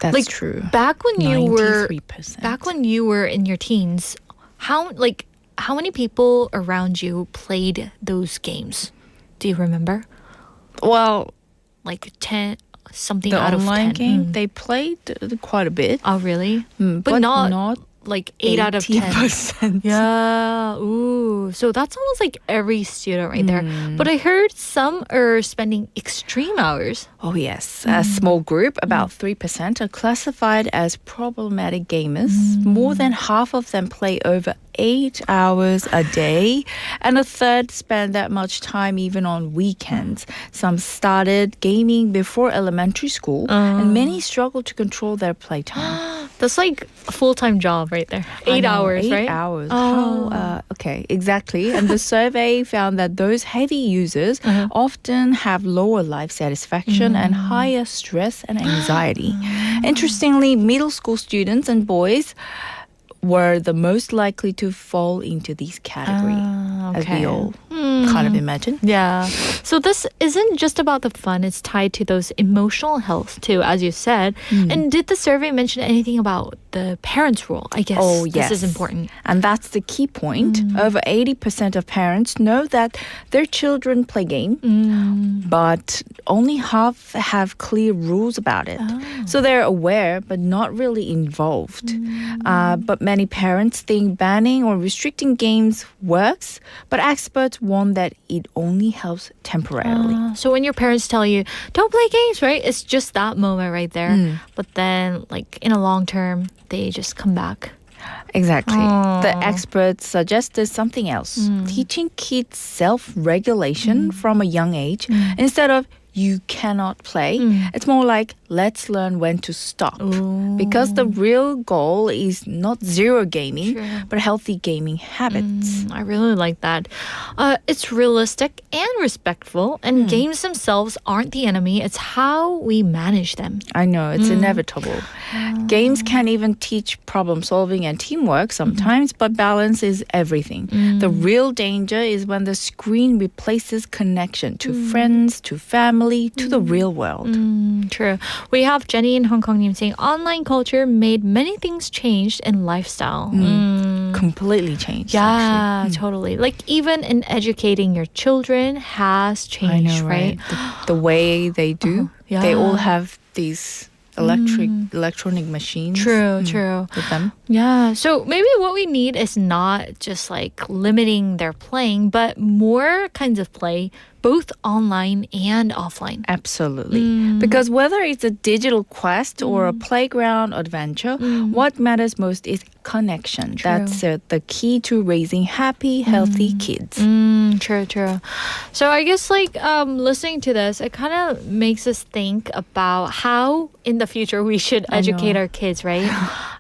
That's like, true. Back when you were 93%. back when you were in your teens, how many people around you played those games? Do you remember? Well, Like 10 something the out of 10. online game, they played quite a bit. Oh, really? But not like 8 out of 10. 80%. Yeah. Ooh. So that's almost like every student right there. But I heard some are spending extreme hours. Oh, yes. A small group, about 3%, are classified as problematic gamers. More than half of them play over 8 hours a day, and a third spend that much time even on weekends. Some started gaming before elementary school, and many struggle to control their playtime. That's like a full-time job right there. 8 hours, 8 right? hours. Oh. Okay, exactly. And the survey found that those heavy users often have lower life satisfaction and higher stress and anxiety. Interestingly, middle school students and boys were the most likely to fall into these categories, as we all kind of imagine. Yeah. So this isn't just about the fun, it's tied to those emotional health too, as you said. And did the survey mention anything about the parents' role? I guess Oh, yes. this is important. And that's the key point. Over 80% of parents know that their children play game, but only half have clear rules about it. So they're aware, but not really involved. But many parents think banning or restricting games works, but experts warn that it only helps temporarily. So when your parents tell you, don't play games, right? It's just that moment right there. But then, like, in a long term, they just come back. Exactly. The experts suggested something else. Teaching kids self-regulation from a young age instead of you cannot play. It's more like let's learn when to stop. Because the real goal is not zero gaming, but healthy gaming habits. I really like that. It's realistic and respectful, and games themselves aren't the enemy. It's how we manage them. I know, it's inevitable. Games can even teach problem solving and teamwork sometimes, but balance is everything. The real danger is when the screen replaces connection to friends, to family, to the real world. True. We have Jenny in Hong Kong saying online culture made many things changed in lifestyle. Completely changed. Yeah, totally. Like even in educating your children has changed, I know, right? The way they do. Yeah. They all have these electronic machines. True. With them. Yeah. So maybe what we need is not just like limiting their playing, but more kinds of play, both online and offline. Absolutely. Because whether it's a digital quest or a playground adventure, what matters most is connection. That's the key to raising happy, healthy kids. True. So I guess like listening to this, it kind of makes us think about how in the future we should educate our kids, right?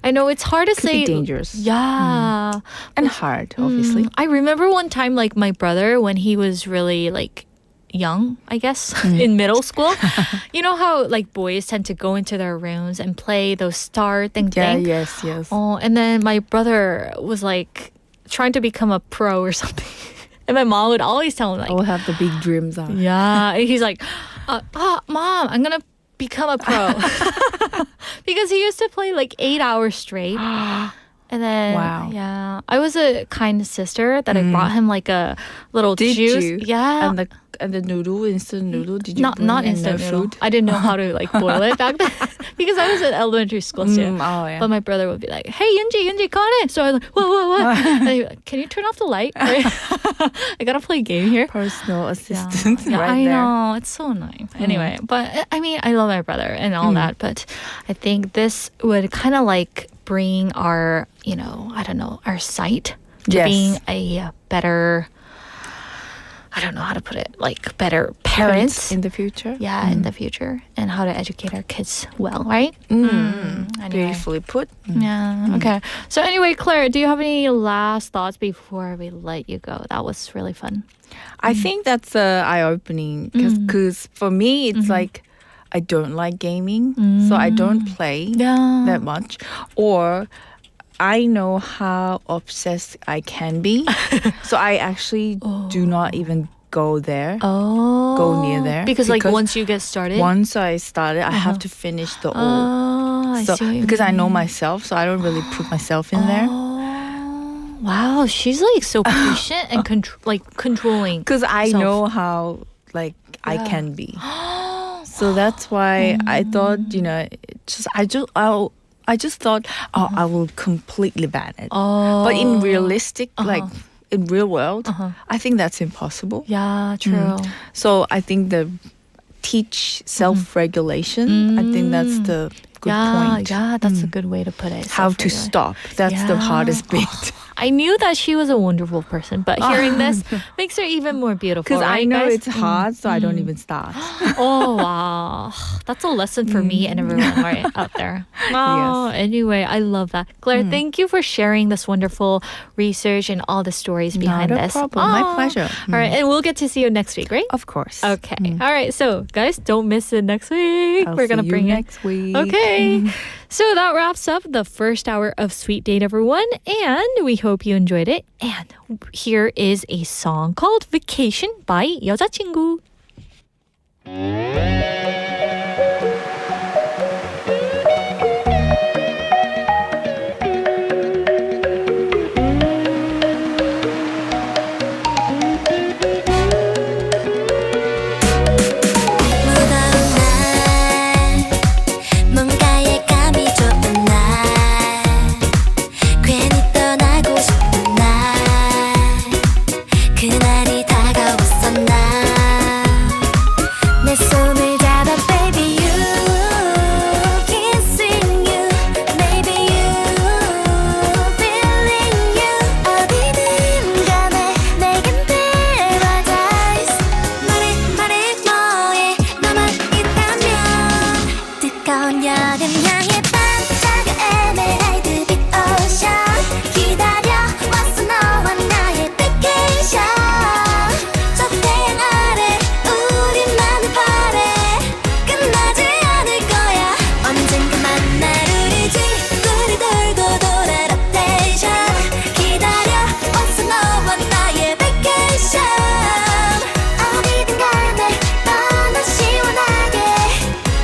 I know it's hard to Could say. be dangerous. Yeah. And hard, obviously. I remember one time like my brother when he was really like young, I guess, in middle school. You know how like boys tend to go into their rooms and play those star thing. Yes. Oh, and then my brother was like trying to become a pro or something. And my mom would always tell him like, All have the big dreams on. yeah. And he's like, Mom, I'm going to become a pro. Because he used to play like 8 hours straight. And then, Wow. yeah, I was a kind sister that I brought him like a little Did juice. you? Yeah. And the noodle, instant noodle, did you not bring in instant their noodle. food? I didn't know how to like boil it back then because I was in elementary school too. Oh, yeah. But my brother would be like, "Hey, Yunji, come on in." So I was like, "What?" And he'd be like, "Can you turn off the light? I gotta play a game here." Personal assistant Yeah, right I there. know. It's so annoying. Anyway, but I mean, I love my brother and all that, but I think this would kind of like bring our, our sight to Yes. being a better, I don't know how to put it, like better parents. In the future? Yeah, in the future, and how to educate our kids well, right? Anyway. Beautifully put. Yeah. Okay. So anyway, Claire, do you have any last thoughts before we let you go? That was really fun. I think that's eye-opening because for me, it's like I don't like gaming, so I don't play that much. Or I know how obsessed I can be, so I actually do not even go there. Oh. Go near there. Because like once you get started. Once I started, I have to finish the all. Oh, I So, see what you because I know mean. myself, so I don't really put myself in there. Oh, wow, she's like so patient and controlling. Because I self. know how like I can be. So that's why I thought, I just thought, I will completely ban it. Oh. But in realistic, like in real world, I think that's impossible. Yeah, true. So I think the teach self-regulation, I think that's the good point. Yeah, that's a good way to put it. How to Self-regulation. stop. That's the hardest bit. I knew that she was a wonderful person, but hearing this makes her even more beautiful. Because I right, know guys? it's hard, so I don't even start. Oh, wow. That's a lesson for me and everyone right out there. Oh, anyway, I love that. Claire, thank you for sharing this wonderful research and all the stories behind Not a this. problem. My Oh. pleasure. All right, and we'll get to see you next week, right? Of course. Okay. All right, so guys, don't miss it next week. I'll We're going to see bring you it. next week. Okay. So that wraps up the first hour of Sweet Date, everyone. And we hope you enjoyed it. And here is a song called Vacation by 여자친구. 무더운 날 뭔가에 감이 좁은 날 괜히 떠나고 싶은 날 그날이 다가왔었나 내 손을 잡아 baby you kissing you maybe you feeling you 어디든 간에 내겐 paradise 말해 뭐해 너만 있다면 뜨거운 여름 향해 반짝여 에메랄드빛 오션 기다려 왔어 너와 나의 vacation 저 태양 아래 우리만을 바래 끝나지 않을 거야 언젠가 만날 우리 지구를 돌고 돌아 rotation 기다려 왔어 너와 나의 vacation 어디든 간에 떠나 시원하게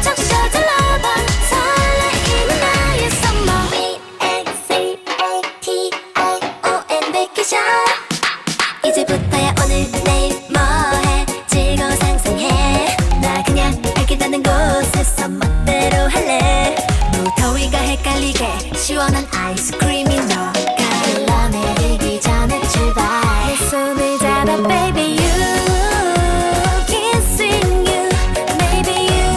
적셔질러봐 설레이는 나의 summer V-A-C-A-T-I-O-N vacation 이제부터야 오늘 내일 뭐해 즐거워 상상해 나 그냥 알겠다는 곳에서 멋대로 할래 무더위가 헷갈리게 시원한 아이스크림이 너가 흘러내리기 전에 출발 내 손을 잡아 baby you kissing you maybe you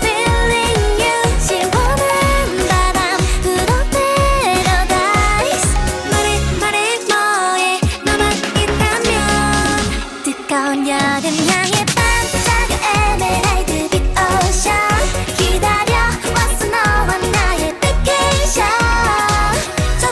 feeling you 시원한 바람 불어 paradise 말해 뭐해 너만 있다면 뜨거운 여름 향해 반짝여 에메랄드빛 오션 기다려 왔어 너와 나의 vacation 저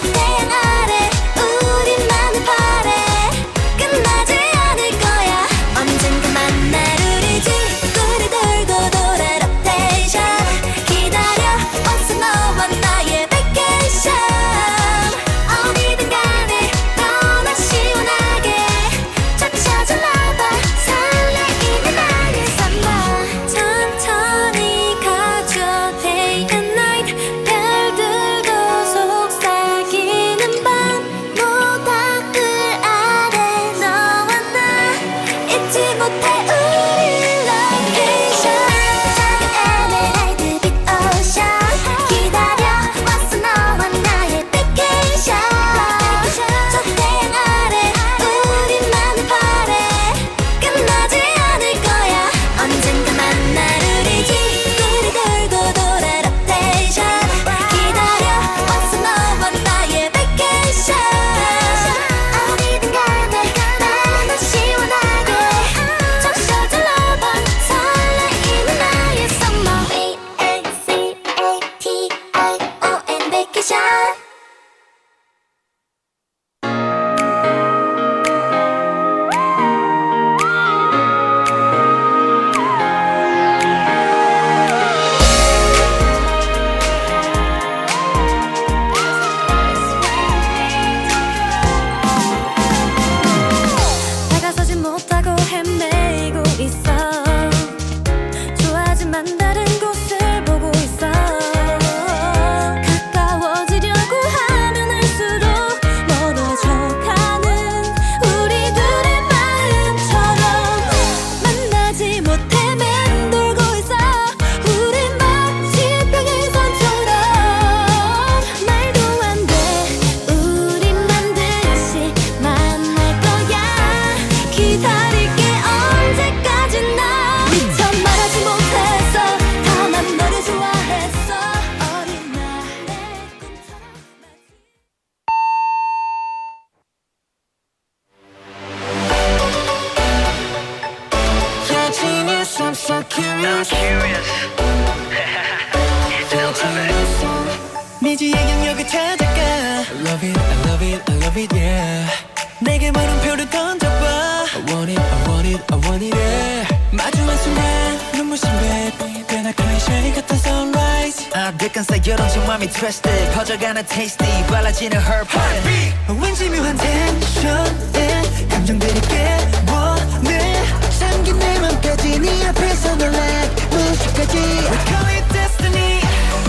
curious 미지의 영역을 찾아가 I love it, I love it, I love it, yeah 내게 물음표를 던져봐 I want it, I want it, I want it, yeah 마주한 순간 눈부신 빛 꽤나 클리셰 같은 sunrise 아득한 사여론진 맘이 twisted 퍼져가는 tasty 빨라지는 her heartbeat 왠지 묘한 텐션에 감정들이 깨워내 잠긴 내 맘까지 네 앞에서 놀래 무엇까지 We call it destiny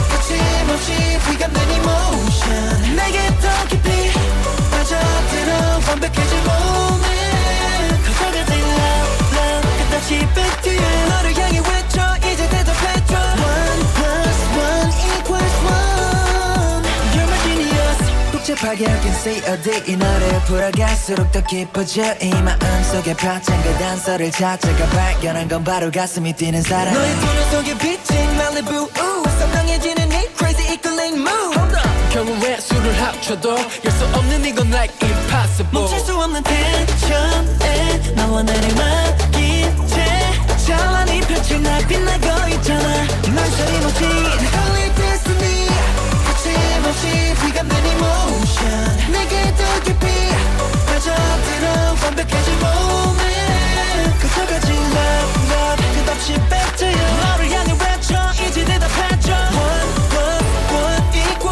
거침없이 휘감는 emotion 내게 더 깊이 빠져들어 완벽해질 moment 커져가지 love love 끝없이 back to you 너를 향해 외쳐 이제 대답해줘 1+1 =1 You're my genius 복잡하게 I can say a day 이 노래를 풀어갈수록 더 깊어져 이 마음속에 파찬 그 단서를 찾아가 발견한 건 바로 가슴이 뛰는 사람 너의 눈 속에 비친 Malibu 선명해지는 이 crazy equaling move 경우에 술을 합쳐도 열 수 없는 이건 like impossible 멈출 수 없는 텐션에 나와 나를 맡긴 채 찬란히 펼친 날 빛나고 있잖아 망설임 없이 Only destiny 거침없이 휘감는 emotion 내게 더 깊이 빠져들어 완벽해질 moment 그쳐가지 love love 끝없이 back to you 너를 향해 외쳐 이제 대답해줘 1+1 =1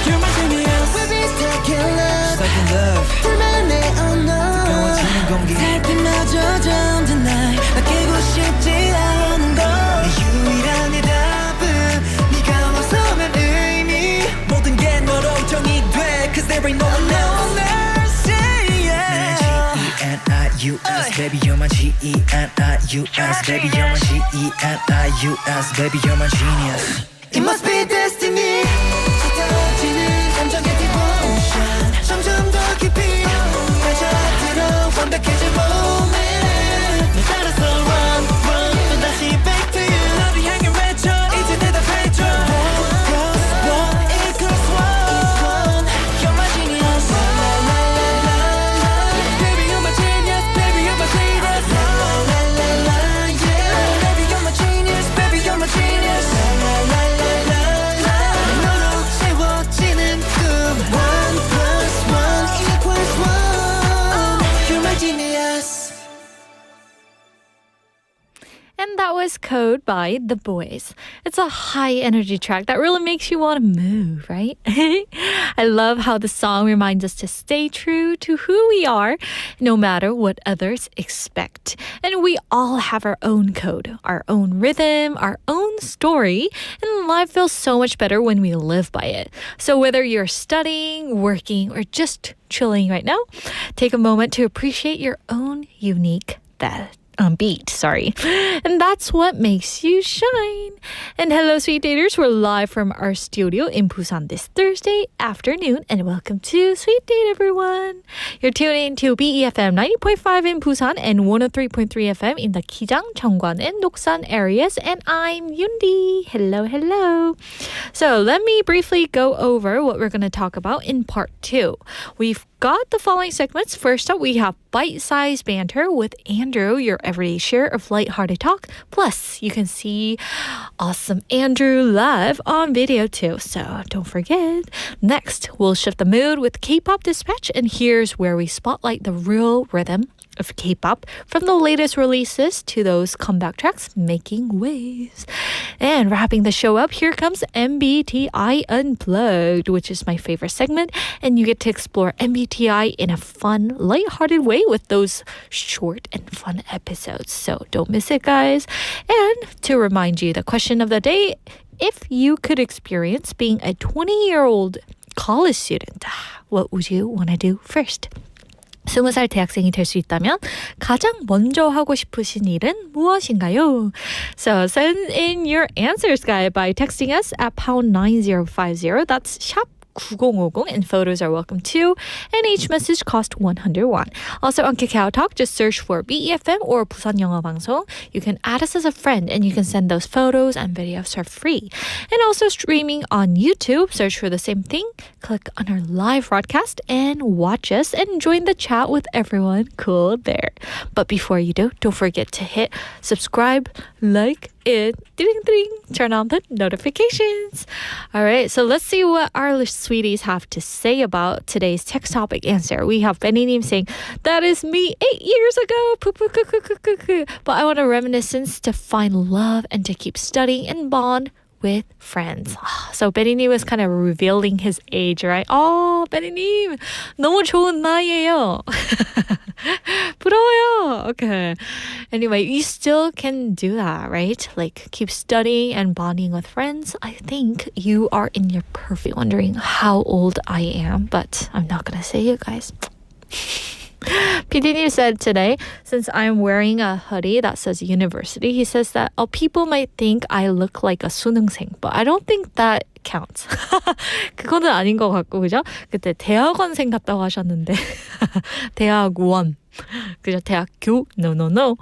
You're my genius We'll be stuck in love Stuck in love 둘만의 언어 뜨거워지는 공기 달빛마저 잠든 날 아끼고 싶지 않은 걸 내 유일한 대답은 네가 없으면 의미 모든 게 너로 정의돼 Cause there ain't no one else yeah. G-E-N-I-U-S Baby you're my G-E-N-I-U-S Baby you're my G-E-N-I-U-S Baby you're my genius It must be destiny 짙어지는 감정의 devotion 점점 더 깊이 빠져들어 완벽해질 moment 널 따라서 run run 또 다시 back to you 너를 향해 외쳐 이제 대답해줘 1+1 =1 You're my genius la la la la la Baby you're my genius Baby you're my genius la la la la la yeah Baby you're my genius Baby you're my genius la la la la la 너로 채워지는 꿈 1+1 =1 You're my genius And that was Code by The Boys. It's a high energy track that really makes you want to move, right? I love how the song reminds us to stay true to who we are, no matter what others expect. And we all have our own code, our own rhythm, our own story, and life feels so much better when we live by it. So whether you're studying, working, or just chilling right now, take a moment to appreciate your own unique beat, and that's what makes you shine. And hello, sweet daters. We're live from our studio in Busan this Thursday afternoon, and welcome to Sweet Date, everyone. You're tuning to BEFM 90.5 in Busan and 103.3 FM in the Kijang, Cheongwan, and Doksan areas, and I'm Yundi. Hello, hello. So let me briefly go over what we're going to talk about in part 2. We've got the following segments. First up, we have bite-sized banter with Andrew, your everyday share of lighthearted talk. Plus, you can see awesome Andrew live on video too, so don't forget. Next, we'll shift the mood with K-pop dispatch, and here's where we spotlight the real rhythm of K-pop, from the latest releases to those comeback tracks making waves. And wrapping the show up, here comes MBTI Unplugged, which is my favorite segment, and you get to explore MBTI in a fun, lighthearted way with those short and fun episodes. So don't miss it, guys. And to remind you, the question of the day, if you could experience being a 20-year-old college student, what would you want to do first? 20살 대학생이 될 수 있다면 가장 먼저 하고 싶으신 일은 무엇인가요? So send in your answers, guys, by texting us at #9050. That's 샵 9050 and photos are welcome too. And each message costs 100 won. Also on Kakao Talk, just search for BEFM or 부산 영어 방송. You can add us as a friend and you can send those photos and videos for free. And also streaming on YouTube, search for the same thing. Click on our live broadcast and watch us and join the chat with everyone cool there. But before you do, don't forget to hit subscribe, like, and ding ding, turn on the notifications. All right, so let's see what our sweeties have to say about today's text topic answer. We have Benny saying, that is me 8 years ago. But I want a reminiscence to find love and to keep studying and bond with friends. So Benny was kind of revealing his age, right? Benny 너무 좋은 나이예요. 부러워요. Okay. Anyway, you still can do that, right? Like keep studying and bonding with friends. I think you are in your perfect. Wondering how old I am, but I'm not gonna say you guys. PD님 said today, since I'm wearing a hoodie that says university, he says that people might think I look like a 수능생, but I don't think that counts. 그거는 아닌 것 같고, 그죠? 그때 대학원생 같다고 하셨는데 대학원, 그죠? 대학교? No.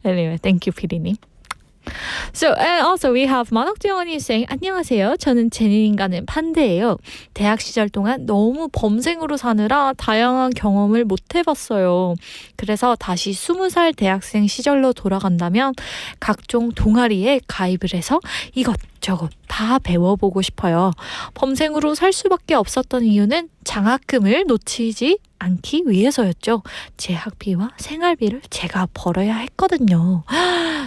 Anyway, thank you, PD님. So, and also we have 만학주영원이 saying, 안녕하세요. 저는 제니인가는 판대예요. 대학 시절 동안 너무 범생으로 사느라 다양한 경험을 못 해봤어요. 그래서 다시 20살 대학생 시절로 돌아간다면 각종 동아리에 가입을 해서 이것저것 다 배워보고 싶어요. 범생으로 살 수밖에 없었던 이유는 장학금을 놓치지 않기 위해서였죠. 제 학비와 생활비를 제가 벌어야 했거든요.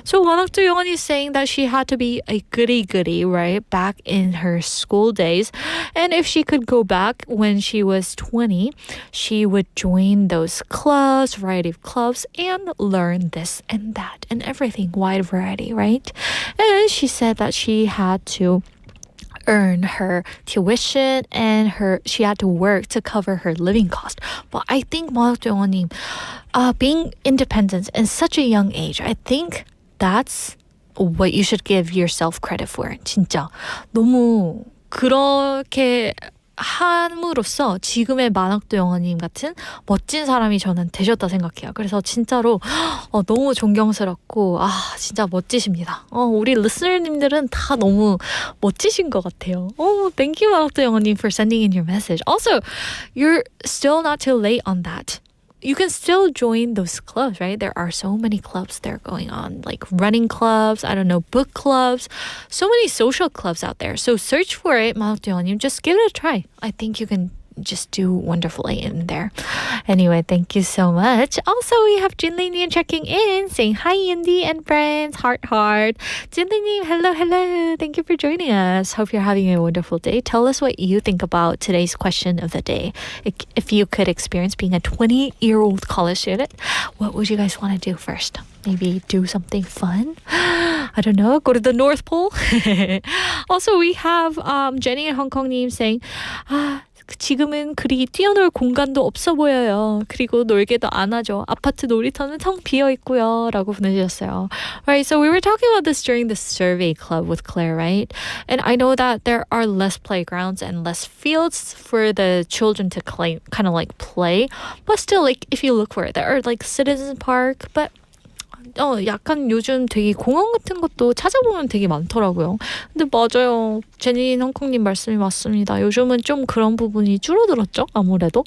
So 만학주 영원이 is saying that she had to be a goody-goody, right, back in her school days. And if she could go back when she was 20, she would join those clubs, variety of clubs, and learn this and that and everything, wide variety, right? And she said that she had to earn her tuition and she had to work to cover her living cost. But I think 만학주영원님, being independent in such a young age, I think that's what you should give yourself credit for. 진짜 너무 그렇게 함으로써 지금의 만학도 영어님 같은 멋진 사람이 저는 되셨다 생각해요. 그래서 진짜로 너무 존경스럽고 진짜 멋지십니다. 우리 리스너님들은 다 너무 멋지신 것 같아요. Thank you, 만학도 영어님, for sending in your message. Also, you're still not too late on that. You can still join those clubs, right? There are so many clubs that are going on, like running clubs, I don't know, book clubs, so many social clubs out there. So search for it, 만학도영어님. Just give it a try. I think you can just do wonderfully in there. Anyway, thank you so much. Also, we have Jinli checking in, saying hi, Indy and friends, heart. Jinli, hello. Thank you for joining us. Hope you're having a wonderful day. Tell us what you think about today's question of the day. If you could experience being a 20-year-old college student, what would you guys want to do first? Maybe do something fun? I don't know, go to the North Pole? Also, we have Jenny in Hong Kong saying, 지금은 그리 뛰어놀 공간도 없어 보여요. 그리고 놀게도 안 하죠. 아파트 놀이터는 텅 비어 있고요. 라고 보내주셨어요. Right, so we were talking about this during the survey club with Claire, right? And I know that there are less playgrounds and less fields for the children to kind of like play. But still, like if you look for it, there are like Citizen Park, but 약간 요즘 되게 공원 같은 것도 찾아보면 되게 많더라고요. 근데 맞아요. 제니 홍콩님 말씀이 맞습니다. 요즘은 좀 그런 부분이 줄어들었죠? 아무래도.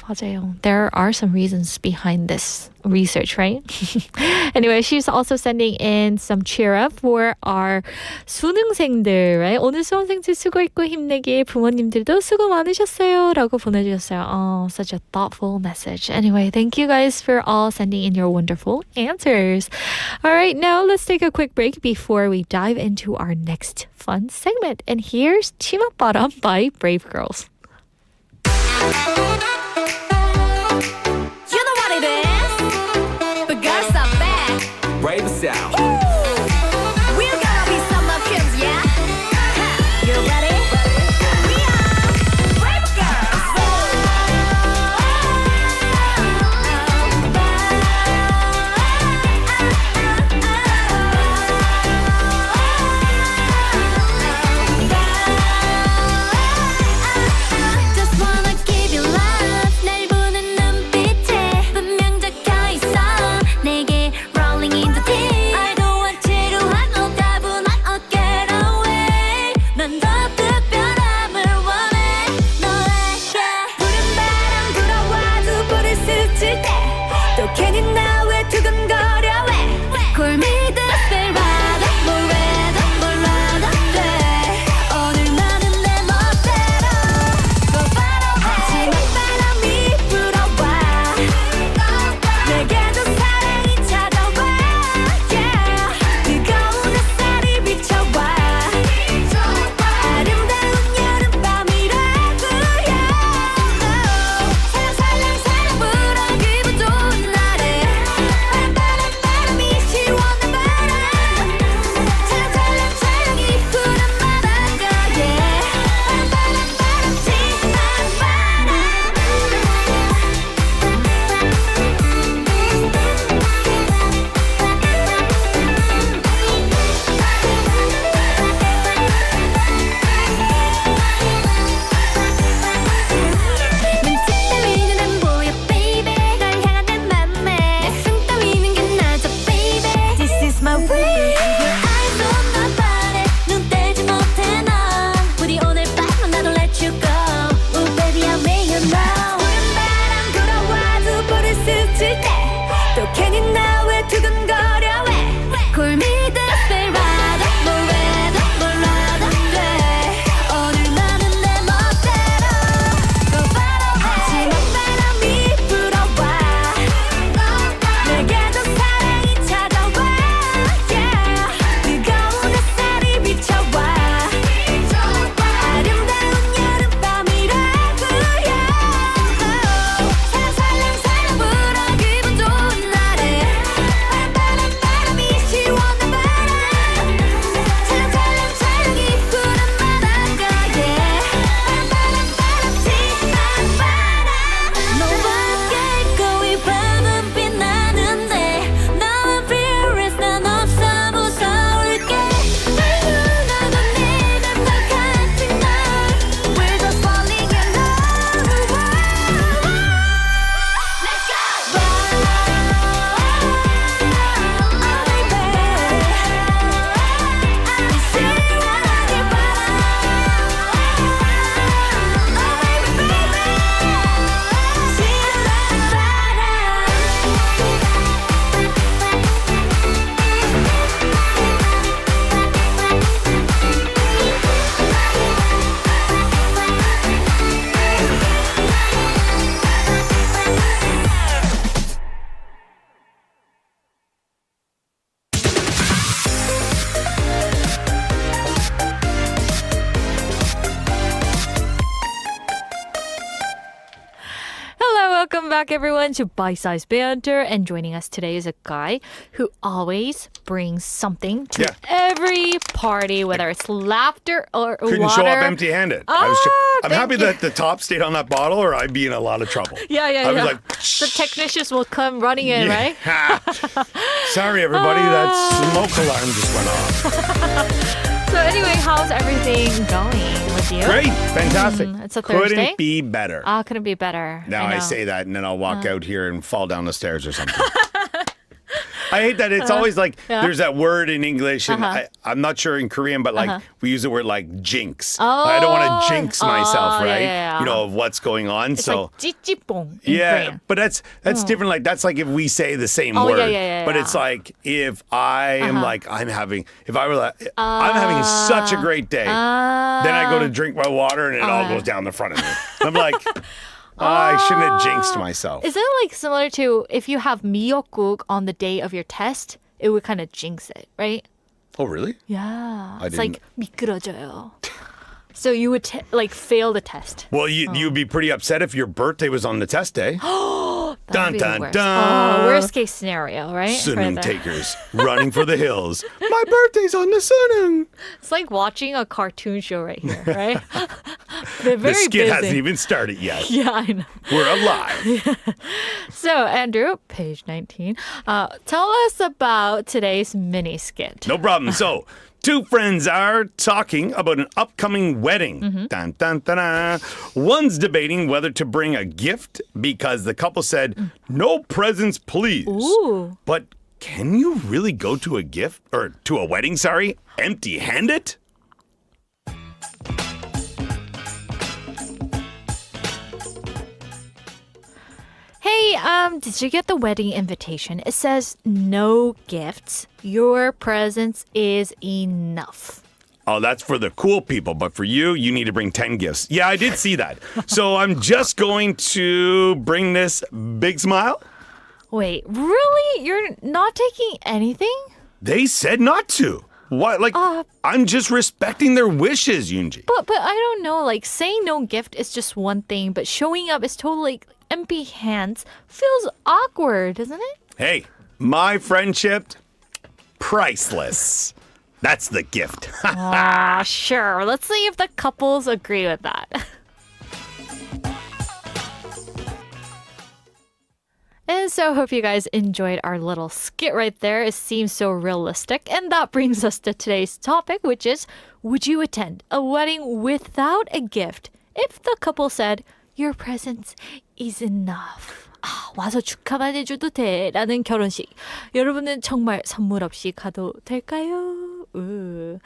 맞아요. There are some reasons behind this research, right? Anyway, she's also sending in some cheer up for our 수능생들, right? 오늘 수험생들 수고 있고 힘내게 부모님들도 수고 많으셨어요. 라고 보내주셨어요. Such a thoughtful message. Anyway, thank you guys for all sending in your wonderful answers. All right, now let's take a quick break before we dive into our next fun segment. And here's 치맛바람 by Brave Girls. You know what it is? The girls are back. Brave sound. We're gonna be summer kids, yeah? You ready? We are Brave Girls. welcome back everyone to Sized Banter. And joining us today is a guy who always brings something to every party, whether it's laughter or Couldn't water. show up empty-handed. I'm happy that the top stayed on that bottle, or I'd be in a lot of trouble. I was like, the technicians will come running in, right? Sorry, everybody, that smoke alarm just went off. So anyway, how's everything going with you? Great, fantastic. It's a Thursday. Couldn't be better. Couldn't be better. Now I say that, and then I'll walk out here and fall down the stairs or something. I hate that it's always like there's that word in English, and I'm not sure in Korean, but like we use the word like jinx. I don't want to jinx myself, right? You know, of what's going on. It's so like 찌찌뽕 in Korean. but that's different. Like that's like if we say the same word, but it's like if I am like I'm having such a great day, then I go to drink my water and it all goes down the front of me. I'm like. I shouldn't have jinxed myself. Is it like similar to if you have 미역국 on the day of your test, it would kind of jinx it, right? Oh, really? Yeah. I It's didn't- like 미끄러져요. So you would like fail the test. Well, you'd be pretty upset if your birthday was on the test day. That'd be the dun, worst. dun. Worst case scenario, right? For Sunung the- takers running for the hills. My birthday's on the Sunung. It's like watching a cartoon show right here, right? They're The very skit busy. hasn't even started yet. Yeah, I know. We're alive. So, Andrew, page 19, tell us about today's mini skit. No problem. So, two friends are talking about an upcoming wedding. Dun, dun, dun, dun. One's debating whether to bring a gift because the couple said, no presents, please. Ooh. But can you really go to a wedding, empty-handed? Hey, did you get the wedding invitation? It says no gifts. Your presence is enough. Oh, that's for the cool people, but for you, you need to bring 10 gifts. Yeah, I did see that. So I'm just going to bring this big smile. Wait, really? You're not taking anything? They said not to. What? Like, I'm just respecting their wishes, Yoonji. But I don't know, like saying no gift is just one thing, but showing up is totally empty hands feels awkward, doesn't it? Hey, my friendship, priceless. That's the gift. Sure. Let's see if the couples agree with that. And so, hope you guys enjoyed our little skit right there. It seems so realistic. And that brings us to today's topic, which is, would you attend a wedding without a gift if the couple said, your presence is enough? 와서 축하만 해줘도 돼 라는 결혼식. 여러분은 정말 선물 없이 가도 될까요? Ooh.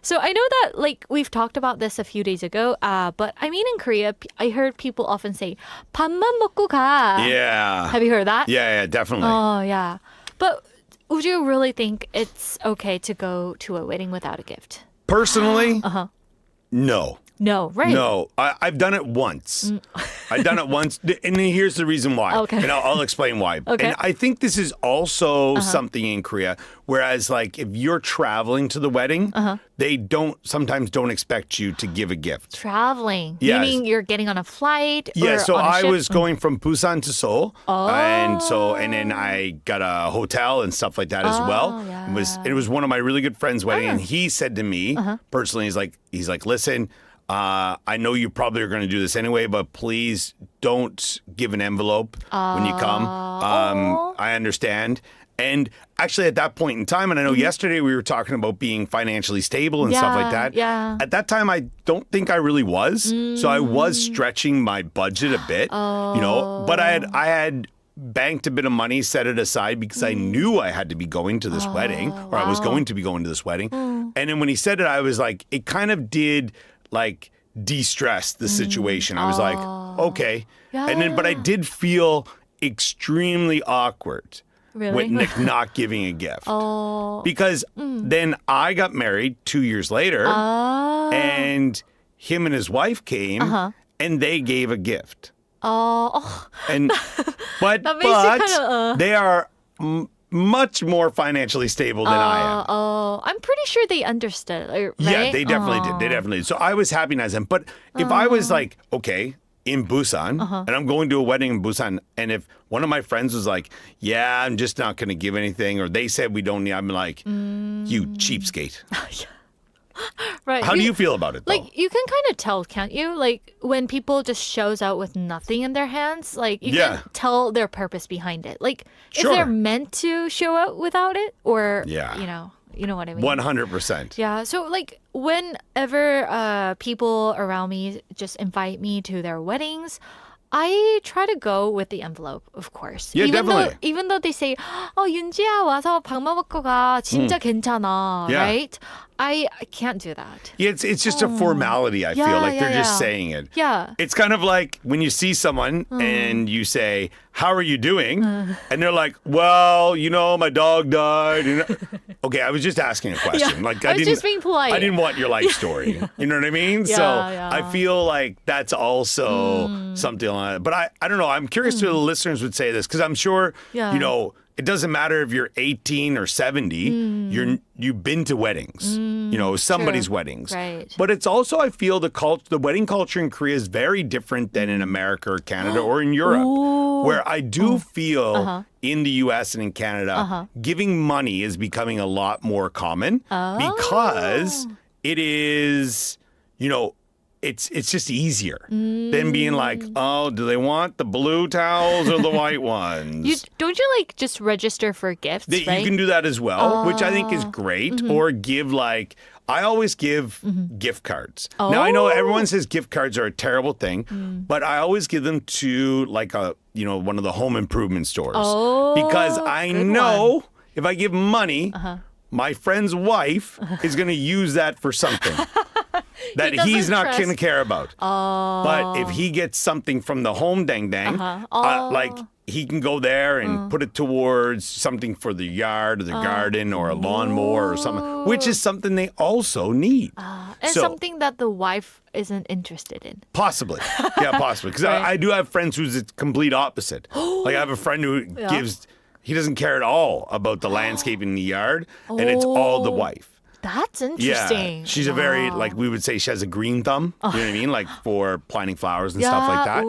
So I know that like we've talked about this a few days ago, but I mean in Korea, I heard people often say 밥만 먹고 가. Yeah. Have you heard that? Yeah, definitely. Oh, yeah. But would you really think it's okay to go to a wedding without a gift? Personally, no. No, right? No, I've done it once. I've done it once, and here's the reason why. Okay. And I'll explain why. Okay. And I think this is also something in Korea, whereas like if you're traveling to the wedding, they sometimes don't expect you to give a gift. Traveling. Yes. Meaning you're getting on a flight Yeah, or so on a I ship? was going from Busan to Seoul, and then I got a hotel and stuff like that as well. yeah. It was one of my really good friends' wedding, and he said to me personally, he's like, listen. I know you probably are going to do this anyway, but please don't give an envelope when you come. I understand. And actually, at that point in time, and I know yesterday we were talking about being financially stable and stuff like that. Yeah. At that time, I don't think I really was. So I was stretching my budget a bit, But I had banked a bit of money, set it aside because I knew I had to be going to this wedding, or I was going to be going to this wedding. And then when he said it, I was like, it kind of did like de-stress the situation. I was like, okay. And then, but I did feel extremely awkward Really? with Nick not giving a gift. Because then I got married 2 years later and him and his wife came and they gave a gift. And but That makes you kinda, they are much more financially stable than I am. I'm pretty sure they understood, right? Yeah, they definitely did. They definitely did. So I was happy as him. But if I was like, okay, in Busan and I'm going to a wedding in Busan, and if one of my friends was like, yeah, I'm just not going to give anything, or they said we don't need, I'm like, you cheapskate. Right. How do you feel about it, though? Like, you can kind of tell, can't you? Like, when people just shows out with nothing in their hands, like, you can tell their purpose behind it. Like, Sure. if they're meant to show out without it, or, Yeah. you know what I mean? 100%. Yeah, so, like, whenever people around me just invite me to their weddings, I try to go with the envelope, of course. Yeah, definitely. Even though they say, 윤지야 와서 밥 먹고 가, 진짜 괜찮아, Yeah. right? I can't do that. Yeah, it's just a formality, I feel like they're just saying it. Yeah. It's kind of like when you see someone and you say, how are you doing? And they're like, well, my dog died. Okay, I was just asking a question. Like, I was just being polite. I didn't want your life story. You know what I mean? So Yeah. I feel like that's also something like that. But I don't know. I'm curious to the listeners would say this, because I'm sure, it doesn't matter if you're 18 or 70, you've been to weddings, somebody's weddings. Right. But it's also, I feel, the wedding culture in Korea is very different than in America or Canada or in Europe, where I do feel in the US and in Canada, giving money is becoming a lot more common because it is, it's just easier than being like, oh, do they want the blue towels or the white ones? Don't you just register for gifts, right? You can do that as well, which I think is great. Or give I always give gift cards. Now I know everyone says gift cards are a terrible thing, but I always give them to one of the home improvement stores. Because I know if I give money, my friend's wife is going to use that for something. That he's not going to care about. But if he gets something from the home dang dang, he can go there and put it towards something for the yard or the garden or a lawnmower or something, which is something they also need. And something that the wife isn't interested in. Possibly. Yeah, possibly. Because I do have friends who's the complete opposite. Like I have a friend who he doesn't care at all about the landscape in the yard, and it's all the wife. That's interesting. Yeah, she's a very, we would say she has a green thumb, you know what I mean? Like for planting flowers and stuff like that.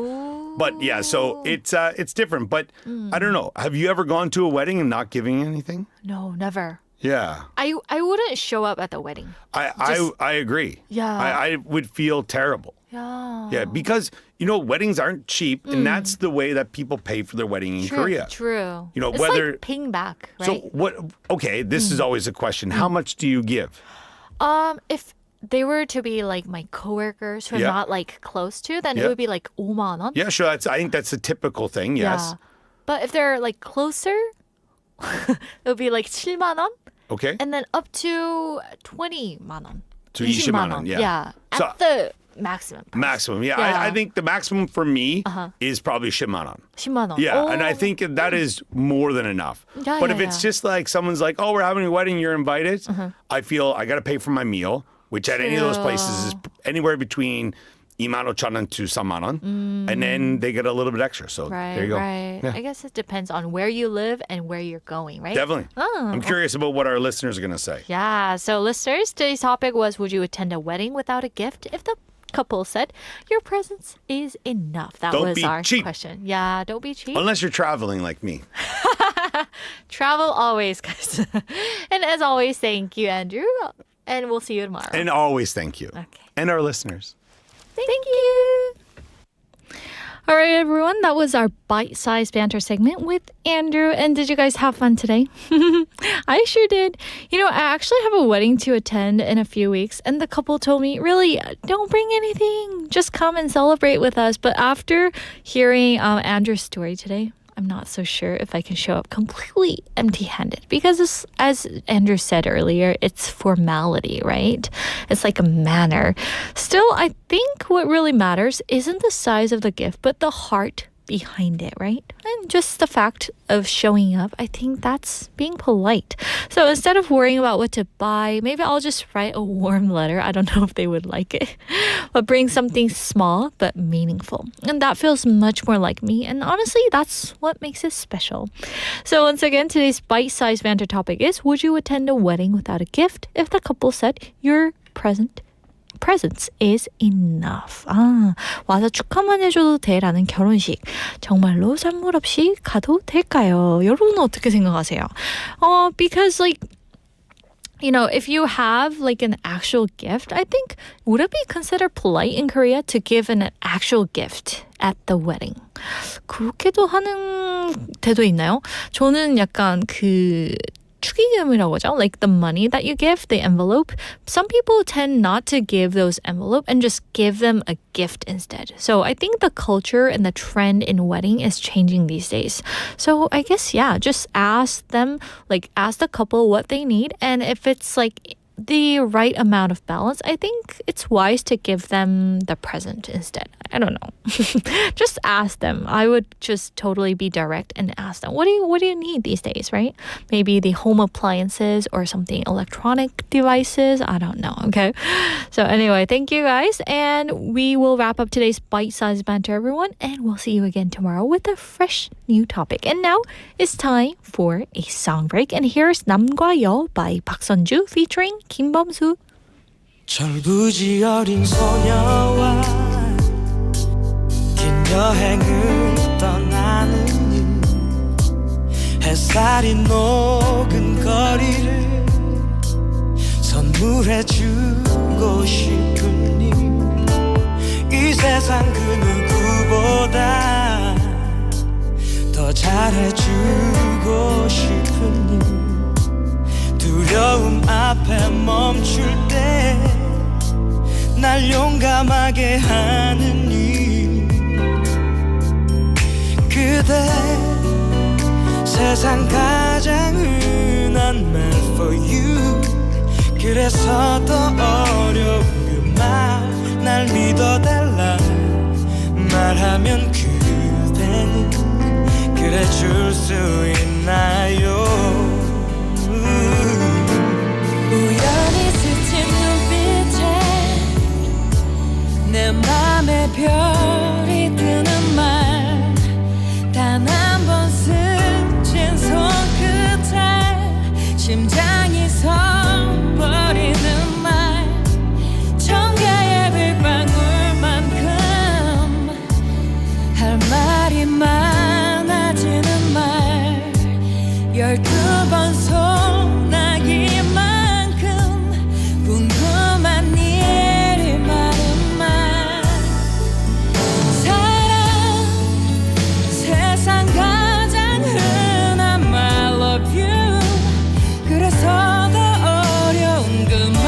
But yeah, so it's different. But I don't know. Have you ever gone to a wedding and not giving anything? No, never. Yeah. I wouldn't show up at the wedding. I agree. Yeah. I would feel terrible. Yeah. Yeah, because, weddings aren't cheap, and that's the way that people pay for their wedding in Korea. True. It's whether like paying back, right? So okay, this is always a question. How much do you give? If they were to be like my coworkers who are not close to, then it would be 5만 원. Yeah, sure. I think that's a typical thing, yes. Yeah. But if they're closer, it would be 7만 원. Okay. And then up to 20만 원. To 20만 원, yeah. Yeah. So- At the maximum price. Maximum, yeah. Yeah. I think the maximum for me is probably 10만 원. 10만 원. Yeah, Oh. and I think that is more than enough. Yeah, but yeah, if it's yeah. just someone's like, oh, we're having a wedding, you're invited, I feel I got to pay for my meal, which at any of those places is anywhere between 25,000원 to 3만 원, and then they get a little bit extra. So Right, there you go. right. Yeah. I guess it depends on where you live and where you're going, right? Definitely. Oh. I'm curious about what our listeners are going to say. Yeah. So, listeners, today's topic was: would you attend a wedding without a gift? If the couple said your presence is enough, that Don't was be our cheap. question. Yeah, don't be cheap. Unless you're traveling like me. Travel always, guys. And as always, thank you, Andrew. And we'll see you tomorrow. And always thank you. Okay. And our listeners. Thank you. All right, everyone. That was our bite-sized banter segment with Andrew. And did you guys have fun today? I sure did. I actually have a wedding to attend in a few weeks. And the couple told me, really, don't bring anything. Just come and celebrate with us. But after hearing Andrew's story today, I'm not so sure if I can show up completely empty-handed because as Andrew said earlier, it's formality, right? It's like a manner. Still, I think what really matters isn't the size of the gift, but the heart behind it, right? And just the fact of showing up, I think that's being polite. So instead of worrying about what to buy, maybe I'll just write a warm letter. I don't know if they would like it, but bring something small but meaningful. And that feels much more like me. And honestly, that's what makes it special. So once again, today's bite-sized banter topic is: would you attend a wedding without a gift? If the couple said your presence presence is enough. 와서 축하만 해줘도 돼라는 결혼식 정말로 선물 없이 가도 될까요? 여러분은 어떻게 생각하세요? Because like if you have like an actual gift, I think would it be considered polite in Korea to give an actual gift at the wedding? 그렇게도 하는 데도 있나요? 저는 약간 축의금이라고 하죠. Like the money that you give, the envelope. Some people tend not to give those envelope and just give them a gift instead. So I think the culture and the trend in wedding is changing these days. So I guess, just ask them, ask the couple what they need. And if it's the right amount of balance, I think it's wise to give them the present instead. I don't know. Just ask them. I would just totally be direct and ask them, what do you need these days, right? Maybe the home appliances or something electronic devices. I don't know, okay? So anyway, thank you guys. And we will wrap up today's bite-sized banter, everyone. And we'll see you again tomorrow with a fresh new topic. And now it's time for a song break. And here's 남과 여 by 박선주 featuring 김범수. 철부지 어린 소녀와 긴 여행을 떠나는 햇살이 녹은 거리를 선물해주고 싶으니 이 세상 그 누구보다 더 잘해주고 싶으니 두려움 앞에 멈출 때 날 용감하게 하는 일 그대 세상 가장 흔한 말 for you 그래서 더 어려운 그 말 날 믿어달라 말하면 그대는 그래 줄 수 있나요 우연히 스친 눈빛에 내 맘에 별이 뜨는 말 단 한 번 스친 손끝에 심장이 서버리는 말 청가의 빗방울만큼 할 말이 많아지는 말 12번 소나기만큼 궁금한 일이 많은 말 사랑 세상 가장 흔한 말 love you 그래서 더 어려운 그 말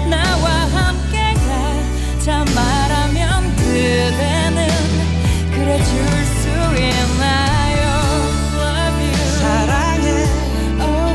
나와 함께 가자 말하면 그대는 그래 줄 수 있나요 love you 사랑해 oh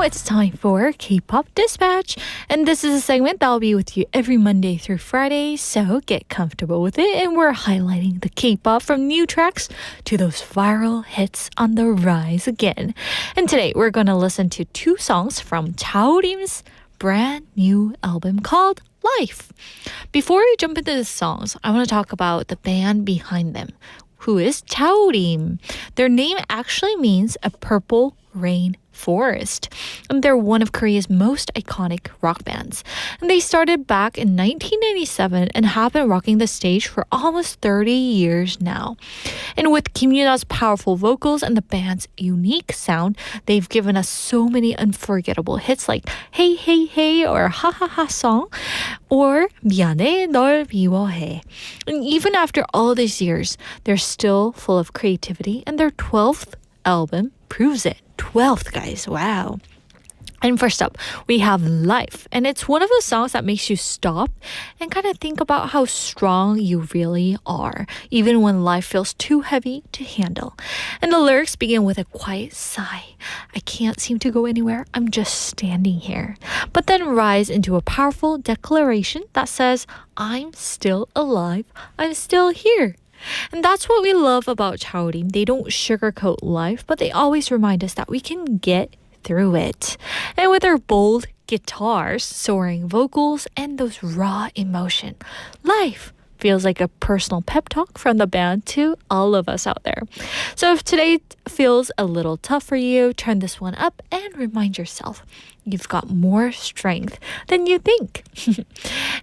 it's time for K-pop Dispatch. And this is a segment that will be with you every Monday through Friday, so get comfortable with it. And we're highlighting the K-pop from new tracks to those viral hits on the rise again. And today we're going to listen to 2 songs from 자우림's brand new album called Life. Before we jump into the songs, I want to talk about the band behind them, who is 자우림. Their name actually means a purple rain forest. And they're one of Korea's most iconic rock bands. And they started back in 1997 and have been rocking the stage for almost 30 years now. And with Kim Yuna's powerful vocals and the band's unique sound, they've given us so many unforgettable hits like Hey Hey Hey or Ha Ha Ha Song or 미안해 널 미워해. And even after all these years, they're still full of creativity, and their 12th album proves it. 12th, guys. Wow. And first up, we have Life. And it's one of those songs that makes you stop and kind of think about how strong you really are, even when life feels too heavy to handle. And the lyrics begin with a quiet sigh. I can't seem to go anywhere. I'm just standing here. But then rise into a powerful declaration that says, I'm still alive. I'm still here. And that's what we love about 자우림. They don't sugarcoat life, but they always remind us that we can get through it. And with their bold guitars, soaring vocals, and those raw emotion, Life feels like a personal pep talk from the band to all of us out there. So if today feels a little tough for you, turn this one up and remind yourself you've got more strength than you think.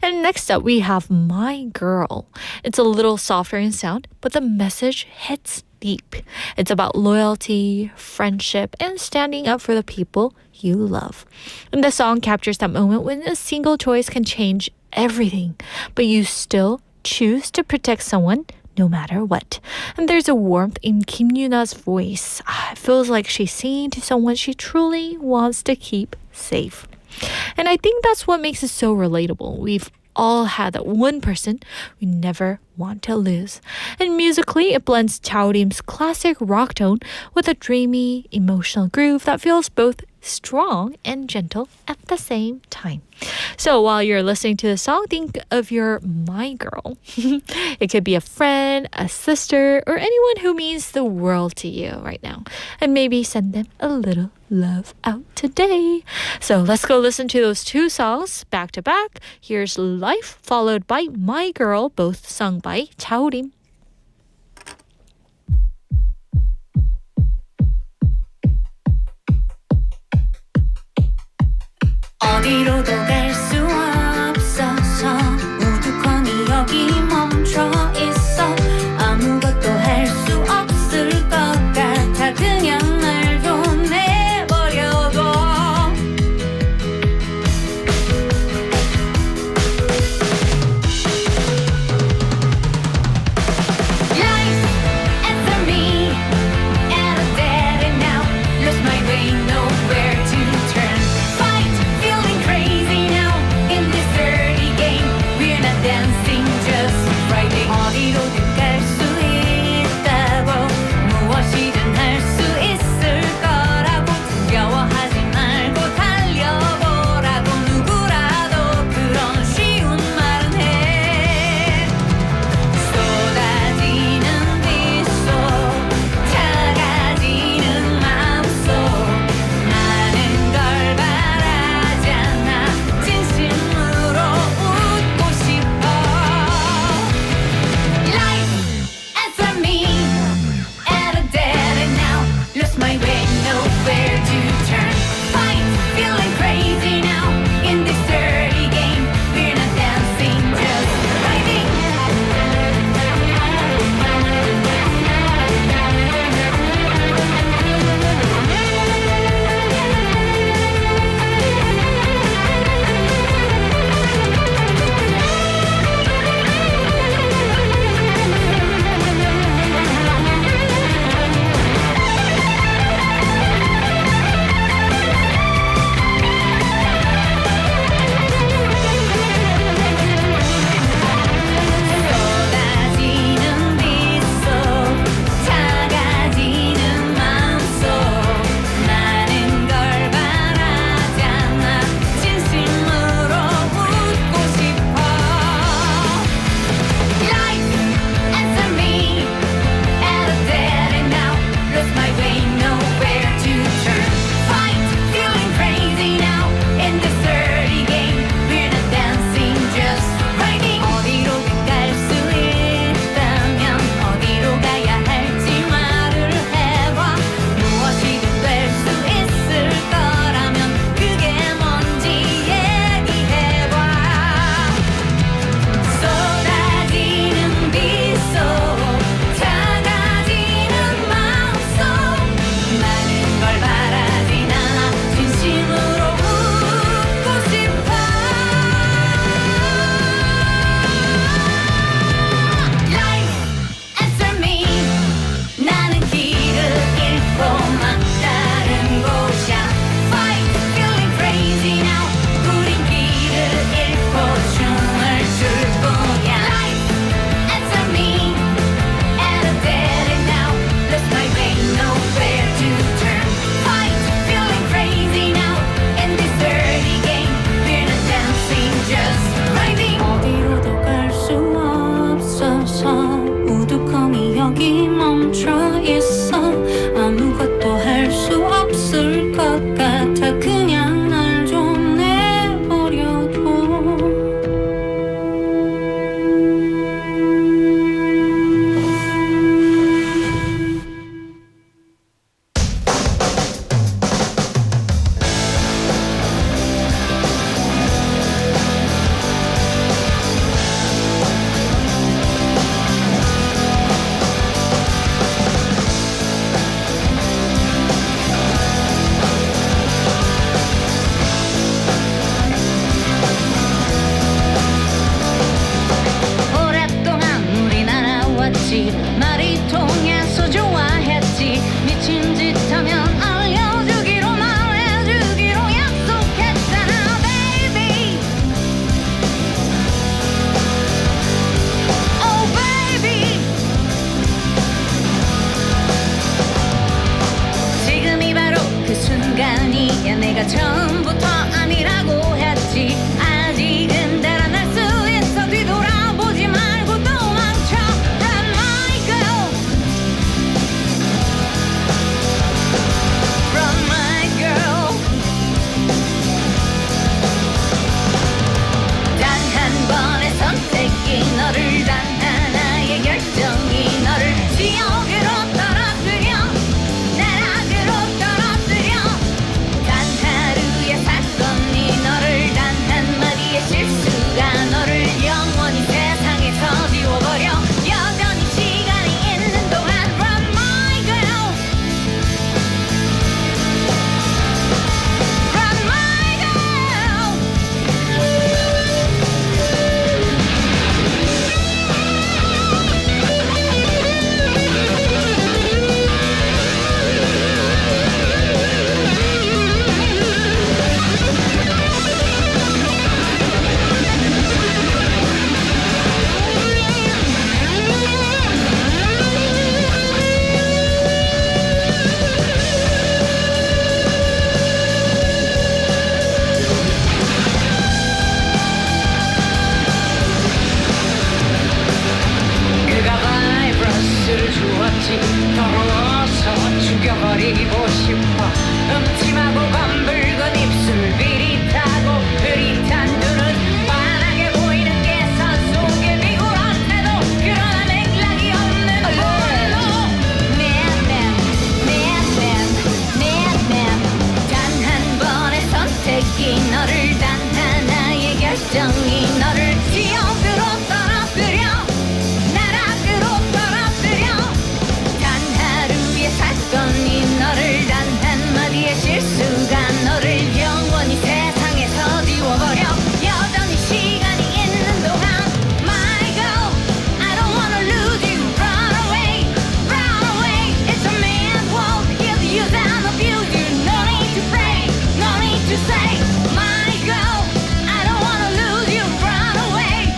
And next up, we have My Girl. It's a little softer in sound, but the message hits deep. It's about loyalty, friendship, and standing up for the people you love. And the song captures that moment when a single choice can change everything, but you still choose to protect someone no matter what. And there's a warmth in Kim Yuna's voice. It feels like she's singing to someone she truly wants to keep safe. And I think that's what makes it so relatable. We've all had that one person we never want to lose. And musically, it blends 자우림's classic rock tone with a dreamy, emotional groove that feels both strong and gentle at the same time. So while you're listening to the song, think of your My Girl. It could be a friend, a sister, or anyone who means the world to you right now. And maybe send them a little love out today. So let's go listen to those 2 songs back to back. Here's Life, followed by My Girl, both sung by 자우림. 어디로도 갈 수 없어서 우두커니 여기 멈춰 있어 아무것도 할 수 없을 것 같아 그냥 날 보내버려도 Life answer me at a dead end now lost my way nowhere to turn fight feeling crazy now 내가 처음부터 아니라고 했지 아직은 달아날 수 있어 뒤돌아보지 말고 도망쳐 Run my girl Run my girl 단 한 번의 선택이 너를 단 하나의 결정이 너를 지옥으로 떨어뜨려 나락으로 떨어뜨려 단 하루의 사건이 너를 단 한마디의 실수가 너를 영원히 세상에서 지워버려 여전히 시간이 있는 동안 Run my girl Run my girl 그가 바이브러스를 주었지 더러워서 죽여버리고 싶어 음침하고 검붉은 입술 비릿하고 흐릿한 눈은 환하게 보이는 개선 속에 비굴한데도 그러나 맥락이 없는 홀로 단 한 번의 선택이 너를 단 하나의 결정이 너를 지옥으로 떨어뜨려 나락으로 떨어뜨려 단 하루의 사건이 너를 단 한마디의 실수가 너를 영원히 세상에서 지워버려 여전히 시간이 있는 동안 My girl I don't wanna lose you Run away It's a man's world He'll use and abuse you No need to pray No need to say My girl I don't wanna lose you Run away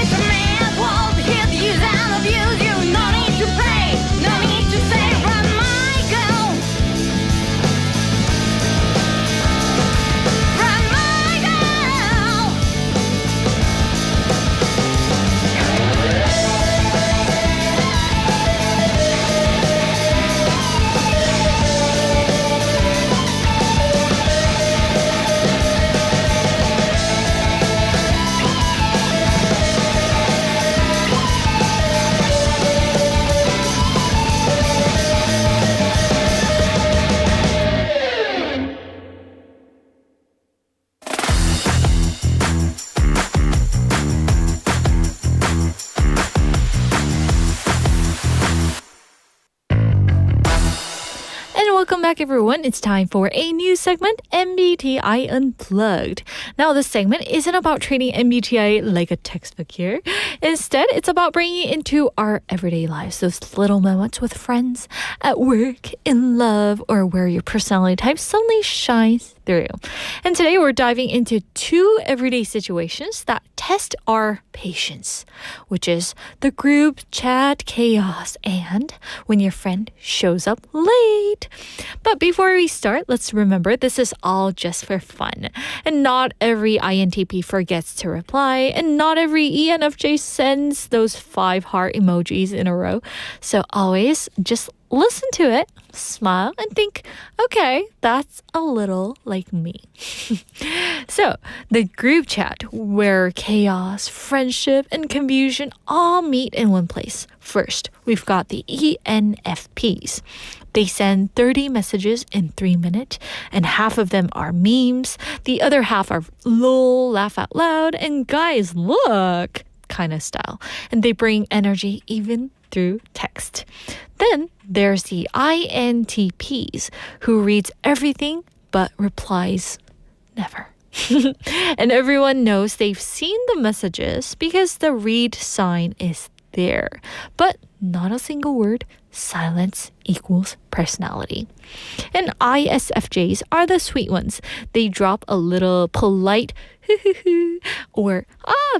It's a man's world He'll use and abuse you No need to pray No need to say Run my girl Run my girl And welcome back, everyone. It's time for a new segment, MBTI Unplugged. Now, this segment isn't about treating MBTI like a textbook here. Instead, it's about bringing it into our everyday lives, those little moments with friends, at work, in love, or where your personality type suddenly shines through. And today, we're diving into two everyday situations that test our patience, which is the group chat chaos and when your friend shows up late. But before we start, let's remember this is all just for fun. And not every INTP forgets to reply, and not every ENFJ sends those 5 heart emojis in a row. So always just listen to it, smile, and think, okay, that's a little like me. So, the group chat where chaos, friendship, and confusion all meet in one place. First, we've got the ENFPs. They send 30 messages in 3 minutes, and half of them are memes. The other half are lol, laugh out loud, and guys, look kind of style. And they bring energy even through text. Then there's the INTPs, who reads everything but replies never. And everyone knows they've seen the messages because the read sign is there. But not a single word. Silence equals personality. And ISFJs are the sweet ones. They drop a little polite or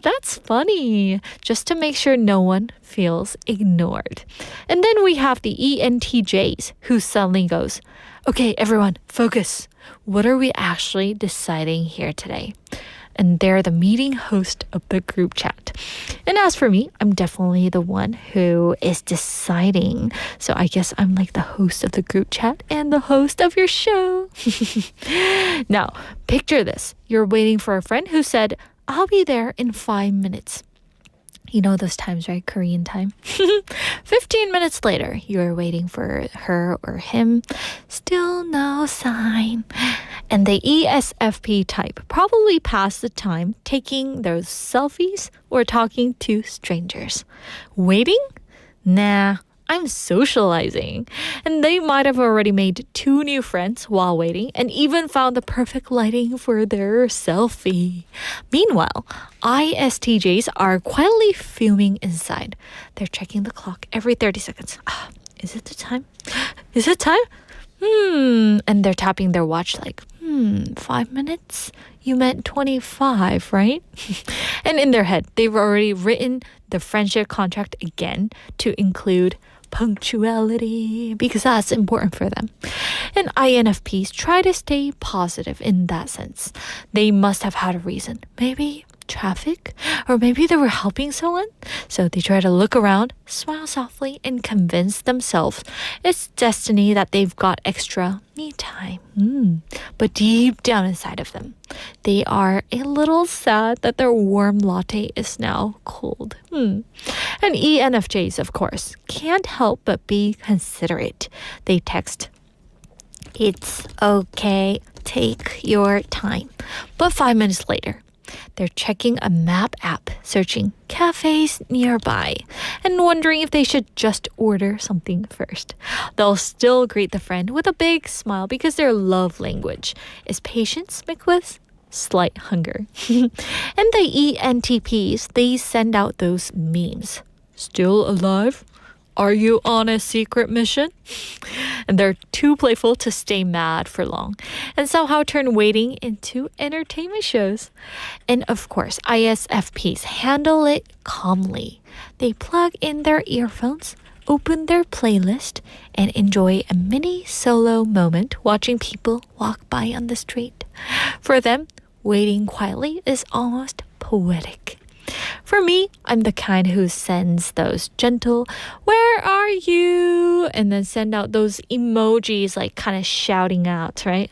that's funny, just to make sure no one feels ignored. And then we have the ENTJs, who suddenly goes, Okay, everyone, focus. What are we actually deciding here today? And they're the meeting host of the group chat. And as for me, I'm definitely the one who is deciding. So I guess I'm like the host of the group chat and the host of your show. Now, picture this. You're waiting for a friend who said, I'll be there in 5 minutes. You know those times, right? Korean time. 15 minutes later, you're waiting for her or him. Still no sign. And the ESFP type probably passed the time taking those selfies or talking to strangers. Waiting? Nah, I'm socializing. And they might have already made 2 new friends while waiting and even found the perfect lighting for their selfie. Meanwhile, ISTJs are quietly fuming inside. They're checking the clock every 30 seconds. Is it the time? Is it time? And they're tapping their watch like, 5 minutes? You meant 25, right? And in their head, they've already written the friendship contract again to include punctuality because that's important for them. And INFPs try to stay positive in that sense. They must have had a reason. Maybe traffic, or maybe they were helping someone. So they try to look around, smile softly, and convince themselves it's destiny that they've got extra me time. But deep down inside of them, they are a little sad that their warm latte is now cold. And ENFJs, of course, can't help but be considerate. They text, it's okay, take your time. But 5 minutes later, they're checking a map app, searching cafes nearby, and wondering if they should just order something first. They'll still greet the friend with a big smile because their love language is patience mixed with slight hunger. And the ENTPs, they send out those memes. Still alive? Are you on a secret mission? And they're too playful to stay mad for long and somehow turn waiting into entertainment shows. And of course, ISFPs handle it calmly. They plug in their earphones, open their playlist, and enjoy a mini solo moment watching people walk by on the street. For them, waiting quietly is almost poetic. For me, I'm the kind who sends those gentle, where are you? And then send out those emojis like kind of shouting out, right?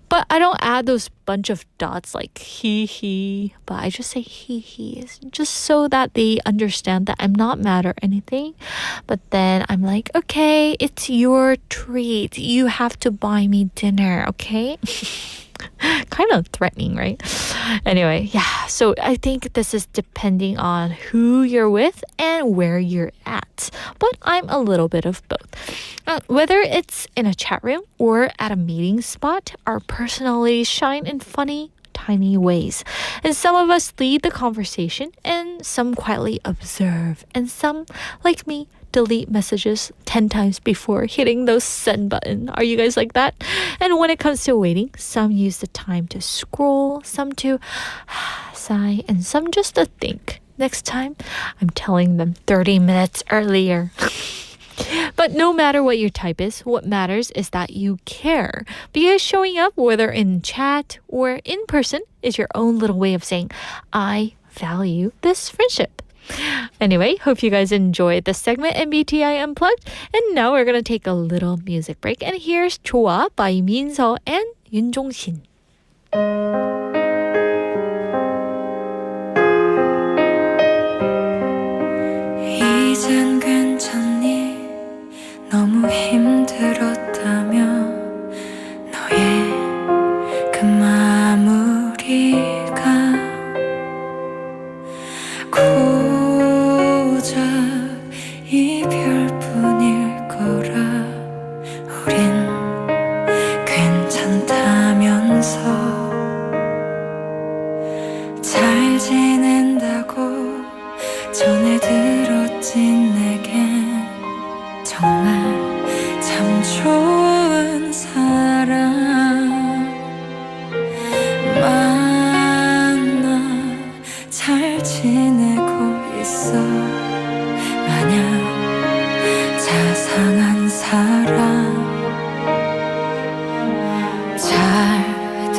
But I don't add those bunch of dots like he, but I just say he, just so that they understand that I'm not mad or anything. But then I'm like, okay, it's your treat. You have to buy me dinner, okay? Kind of threatening, right? Anyway, yeah, so I think this is depending on who you're with and where you're at. But I'm a little bit of both. Whether it's in a chat room or at a meeting spot, our personalities shine in funny, tiny ways. And some of us lead the conversation and some quietly observe. And some, like me, delete messages 10 times before hitting those send button. Are you guys like that? And when it comes to waiting, some use the time to scroll, some to sigh, and some just to think. Next time, I'm telling them 30 minutes earlier. But no matter what your type is, what matters is that you care. Because showing up, whether in chat or in person, is your own little way of saying, I value this friendship. Anyway, hope you guys enjoyed this segment MBTI Unplugged. And now we're going to take a little music break. And here's 좋아 by 민서 and 윤종신. 이젠 괜찮니? 너무 힘들었다며 너의 그 마무리가 고작 이별뿐일 거라 우린 괜찮다면서 잘 지낸다고 전해 들었지 내겐 정말 참 좋은 사람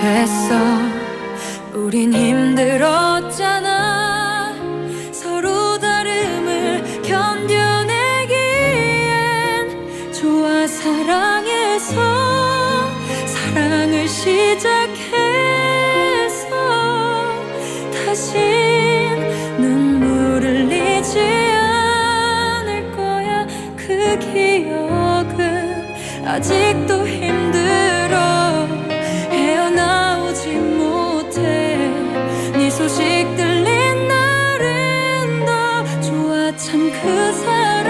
됐어 우린 힘들었잖아 서로 다름을 견뎌내기엔 좋아 사랑해서 사랑을 시작해서 다신 눈물을 흘리지 않을 거야 그 기억은 아직도 힘들어 헤어나오지 못해 네 소식 들린 날은 더 좋아 참 그 사람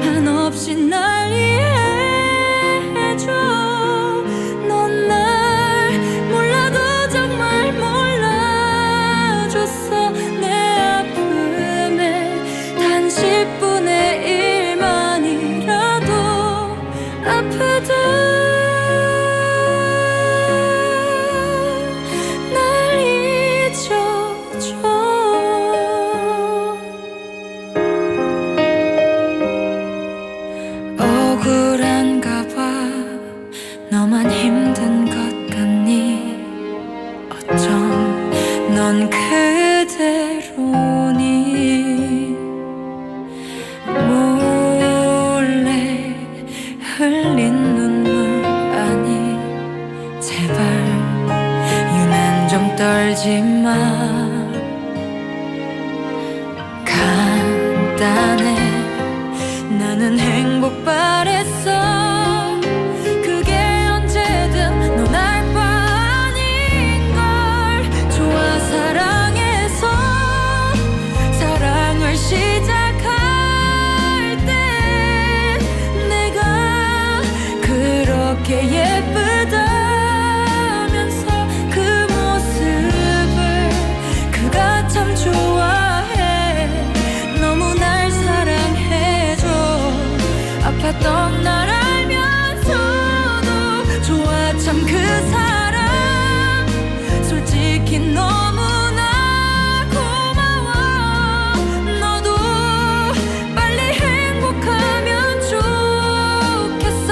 한없이 날 이해해줘 넌 날 몰라도 정말 몰라줬어 내 아픔에 단 10분의 1만이라도 아프다 날 잊어줘 억울한가 봐 너만 힘든 것 같니 어쩜 넌 그대로니 몰래 흘린 눈물 아니 제발 유난 좀 떨지 마 간단해 나는 행복 바랬어 그게 언제든 넌 알 바 아닌걸 좋아 사랑해서 사랑을 시작할 때 내가 그렇게 예쁘다면서 그 모습을 그가 참 좋아해 너무 날 사랑해줘 아팠던 날 알면서도 좋아 참 그 사람 솔직히 너무나 고마워 너도 빨리 행복하면 좋겠어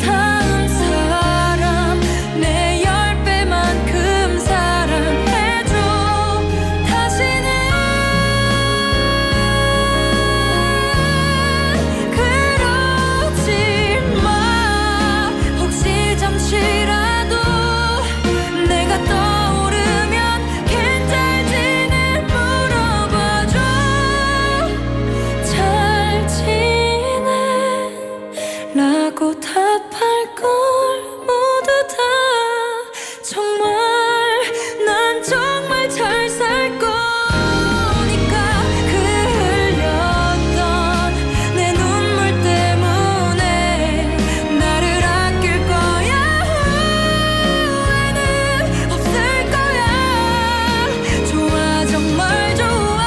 다음 사람 내 10배만큼 사랑해줘 다시는 그러지 마 혹시 잠시라도 내가 떠오르면 괜찮지는 물어봐줘 잘 지내 라고 답할 걸 모두 다 정말 난 정말 잘 살 거니까 그 흘렸던 내 눈물 때문에 나를 아낄 거야 후회는 없을 거야 좋아 정말 좋아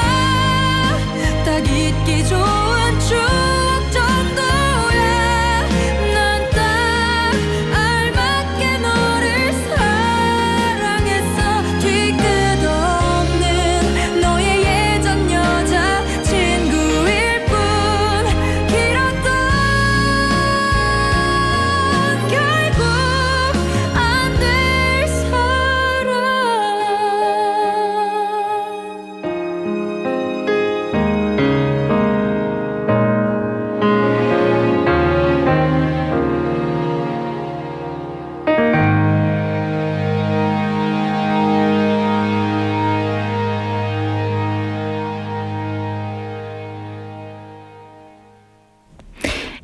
딱 잊기 좋은 추억 정도야 난 딱 알맞게 너를 사랑했어 뒤끝 없는 너의 예전 여자친구일 뿐 길었던 결국 안 될 사랑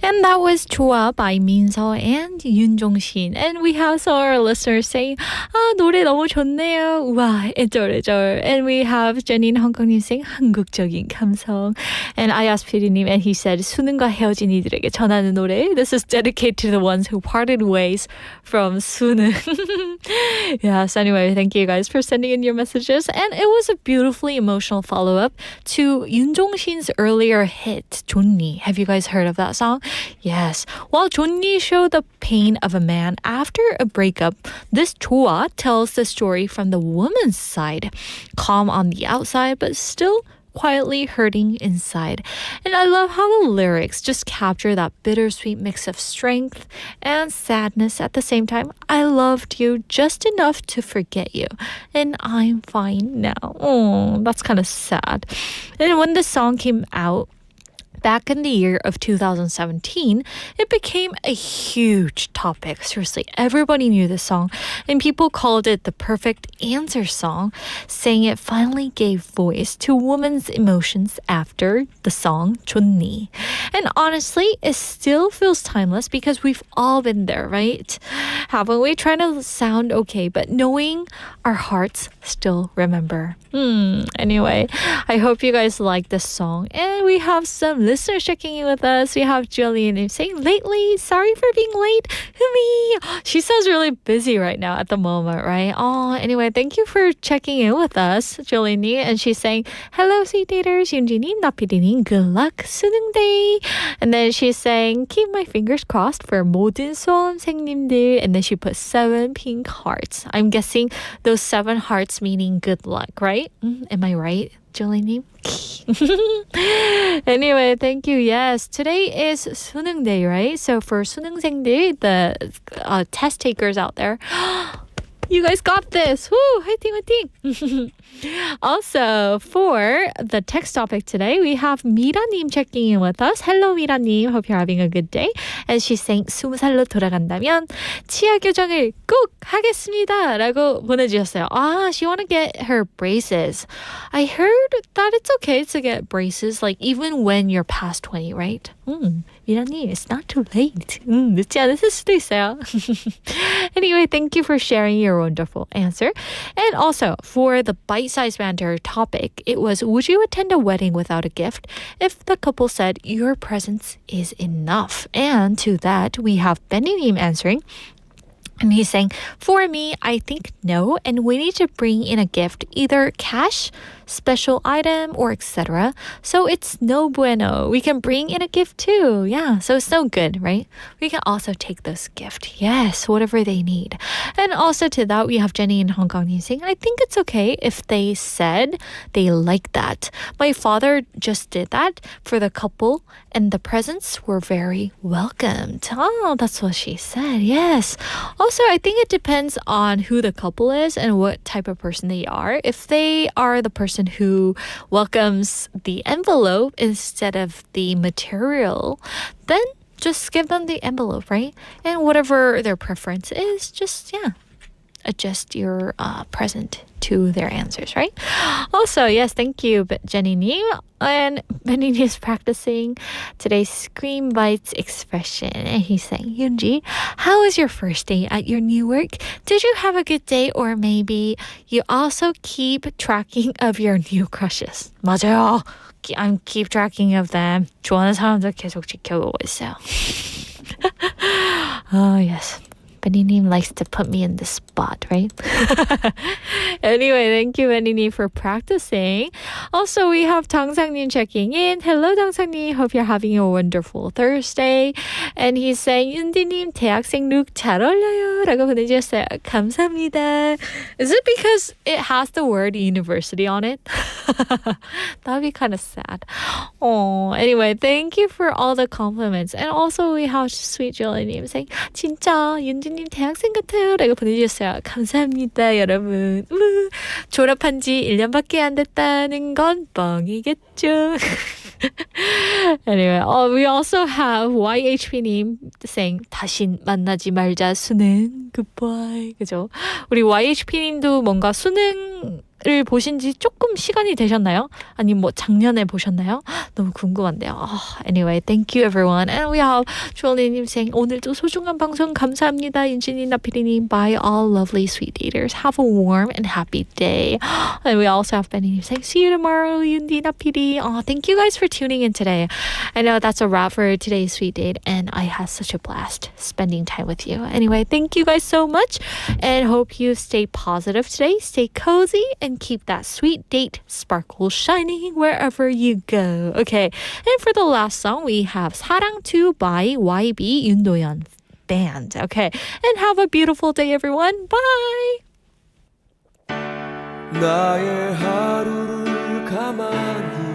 And that was 좋아 by 민서 and 윤종신. And we have some of our listeners saying, 노래 너무 좋네요. 우와, 애절애절. And we have Janine Hongkong님 saying, 한국적인 감성. And I asked PD님 and he said, 수능과 헤어진 이들에게 전하는 노래. This is dedicated to the ones who parted ways from 수능. Yes, anyway, thank you guys for sending in your messages. And it was a beautifully emotional follow-up to 윤종신's earlier hit, 존니. Have you guys heard of that song? Yes. While 존니 showed the pain of a man after a breakup, this 좋아 tells the story from the woman's side. Calm on the outside, but still quietly hurting inside. And I love how the lyrics just capture that bittersweet mix of strength and sadness at the same time. I loved you just enough to forget you, and I'm fine now. Oh, that's kind of sad. And when the song came out, back in the year of 2017, it became a huge topic. Seriously, everybody knew this song, and people called it the perfect answer song, saying it finally gave voice to women's emotions after the song 좋니. And honestly, it still feels timeless because we've all been there, right? Haven't we? Trying to sound okay, but knowing our hearts still remember. Anyway, I hope you guys like this song. And we have some listeners checking in with us. We have Jillian saying, lately, sorry for being late. Humi. She sounds really busy right now at the moment, right? Oh, anyway, thank you for checking in with us, Jillian. And she's saying, hello, sweet daters. 윤지님, 나피디님, good luck, 수능 day. And then she's saying, keep my fingers crossed for 모든 수험생님들. And then she put 7 pink hearts. I'm guessing those 7 hearts meaning good luck, right? Am I right, Jolene? Anyway, thank you. Yes, today is 수능 day, right? So for 수능생들, the test takers out there, you guys got this. Woo! 화이팅, 화이팅! Also, for the text topic today, we have 미라님 checking in with us. Hello, 미라님. Hope you're having a good day. And she's saying, 20살로 돌아간다면 치아 교정을 꼭 하겠습니다. 라고 보내주셨어요. She want to get her braces. I heard that it's okay to get braces, like even when you're past 20, right? 미라님, it's not too late. 늦지 않았을 수도 있어요. Anyway, thank you for sharing your wonderful answer. And also, for the bite-sized banter topic, it was, would you attend a wedding without a gift? If the couple said, your presence is enough. And to that, we have Benny님 answering. And he's saying, for me, I think no, and we need to bring in a gift, either cash, special item, or etc. So it's no bueno. We can bring in a gift too. Yeah, so it's no good, right? We can also take this gift. Yes, whatever they need. And also to that, we have Jenny in Hong Kong saying, I think it's okay if they said they like that. My father just did that for the couple, and the presents were very welcomed. Oh, that's what she said. Yes. Also, I think it depends on who the couple is and what type of person they are. If they are the person who welcomes the envelope instead of the material, then just give them the envelope, right? And whatever their preference is, just, adjust your present to their answers, right? Also, yes, thank you, Jenny Ni. And Benny is practicing today's Scream Bites expression. And he's saying, Yoonji, how was your first day at your new work? Did you have a good day? Or maybe you also keep tracking of your new crushes? 맞아요. I'm keep tracking of them. 좋아하는 사람들 계속 지켜보고 있어요. Oh, yes. Benny likes to put me in the spot, right? Anyway, thank you, Benny, for practicing. Also, we have Dangsang님 checking in. Hello, Dangsang님. Hope you're having a wonderful Thursday. And he's saying, 윤디님, 대학생 룩 잘 어울려요. 라고 보내주셨어요. 감사합니다. Is it because it has the word university on it? That'd be kind of sad. Oh, anyway, thank you for all the compliments. And also, we have Sweet Jolene saying, 진짜 윤디 님 대학생 같아요. 라고 보내주셨어요. 감사합니다, 여러분. 졸업한 지 1년밖에 안 됐다는 건 뻥이겠죠. Anyway, we also have YHP님 saying 다신 만나지 말자 수능. Goodbye. 그죠? 우리 YHP님도 뭔가 수능을 보신 지 조금 시간이 되셨나요? 아니면 뭐 작년에 보셨나요? 너무 궁금한데요. Anyway, thank you everyone. And we have 조언니님 saying 오늘도 소중한 방송 감사합니다. 윤진이 나피디님. Bye all lovely sweet daters. Have a warm and happy day. And we also have Benny saying see you tomorrow, 윤디 나피디. Thank you guys for tuning in today. I know that's a wrap for today's sweet date, and I had such a blast spending time with you. Anyway, thank you guys so much, and hope you stay positive today, stay cozy, and keep that sweet date sparkle shining wherever you go. Okay, and for the last song, we have 사랑2 by YB 윤도현 Band. Okay, and have a beautiful day, everyone. Bye! 나의 하루를 가만히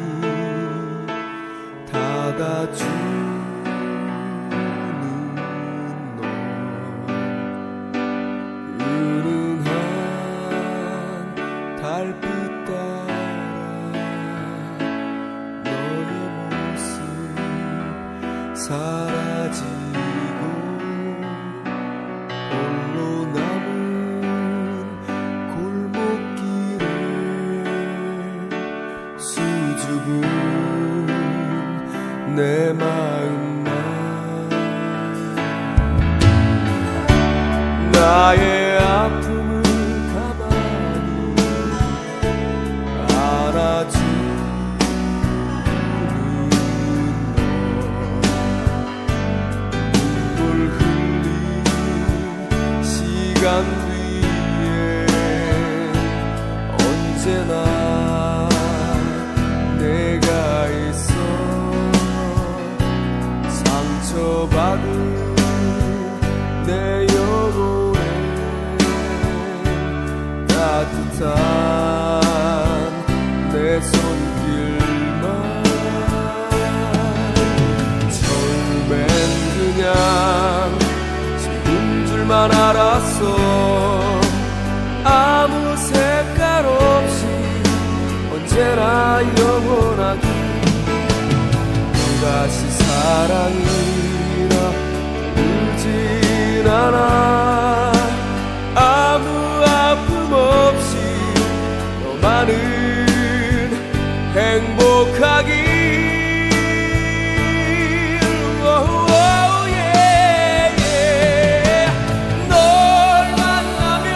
너 은은한 달빛 따라 너의 모습 사라지고 홀로 남은 골목길을 수줍은 내 마음만 나의 아픔을 가만히 알아주는 너 눈물 흘린 시간 뒤에 언제나 내가 있어 상처받은 내 영혼에 따뜻한 내 손길만 처음엔 그냥 지금 줄만 알았어 아무 색깔 없이 언제나 영원하게 또다시 사랑이라 울진 않아 아무 아픔 없이 너만은 행복하길 널 만나면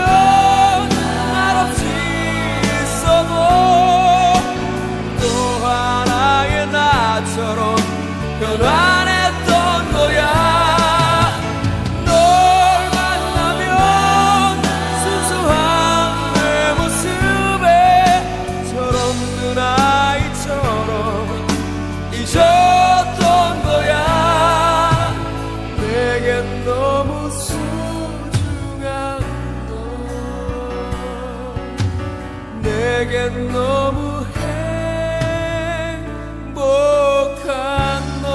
말없이 있어도 또 하나의 나처럼 변환했던 거야 널 만나면 순수한 내 모습에 철없는 아이처럼 잊었던 거야 내겐 너무 소중한 너 내겐 너무 행복한 너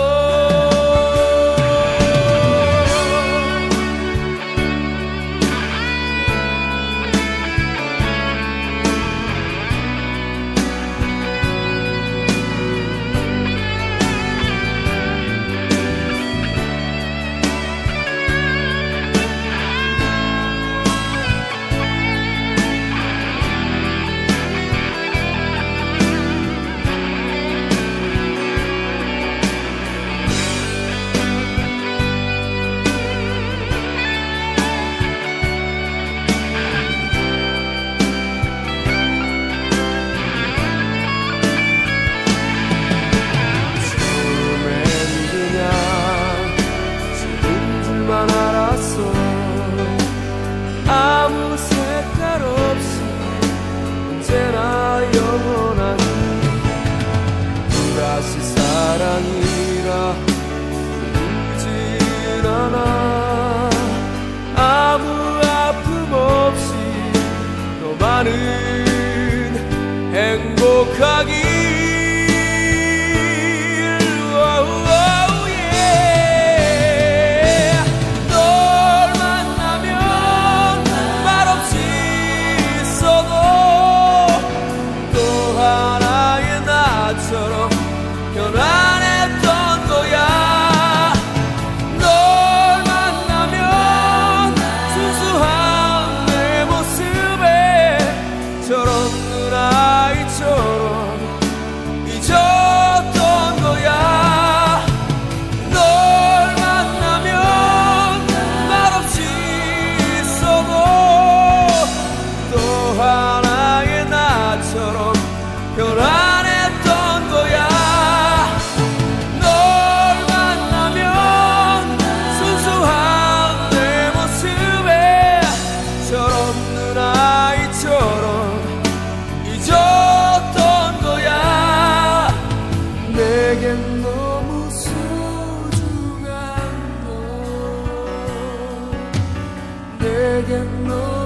아무 색깔 없이 언제나 영원한 또다시 사랑이라 울진 않아 아무 아픔 없이 너만은 행복하길 처럼 변환했던 거야 널 만나면 순수한 내 모습에 철없는 아이처럼 잊었던 거야 널 만나면 말없이 있어도 또 하나의 나처럼 변환했던 거야 널 만나면 순수한 내 모습에 철없는 아이처럼 잊었던 거야 내겐 너무 소중한 너 내겐 너무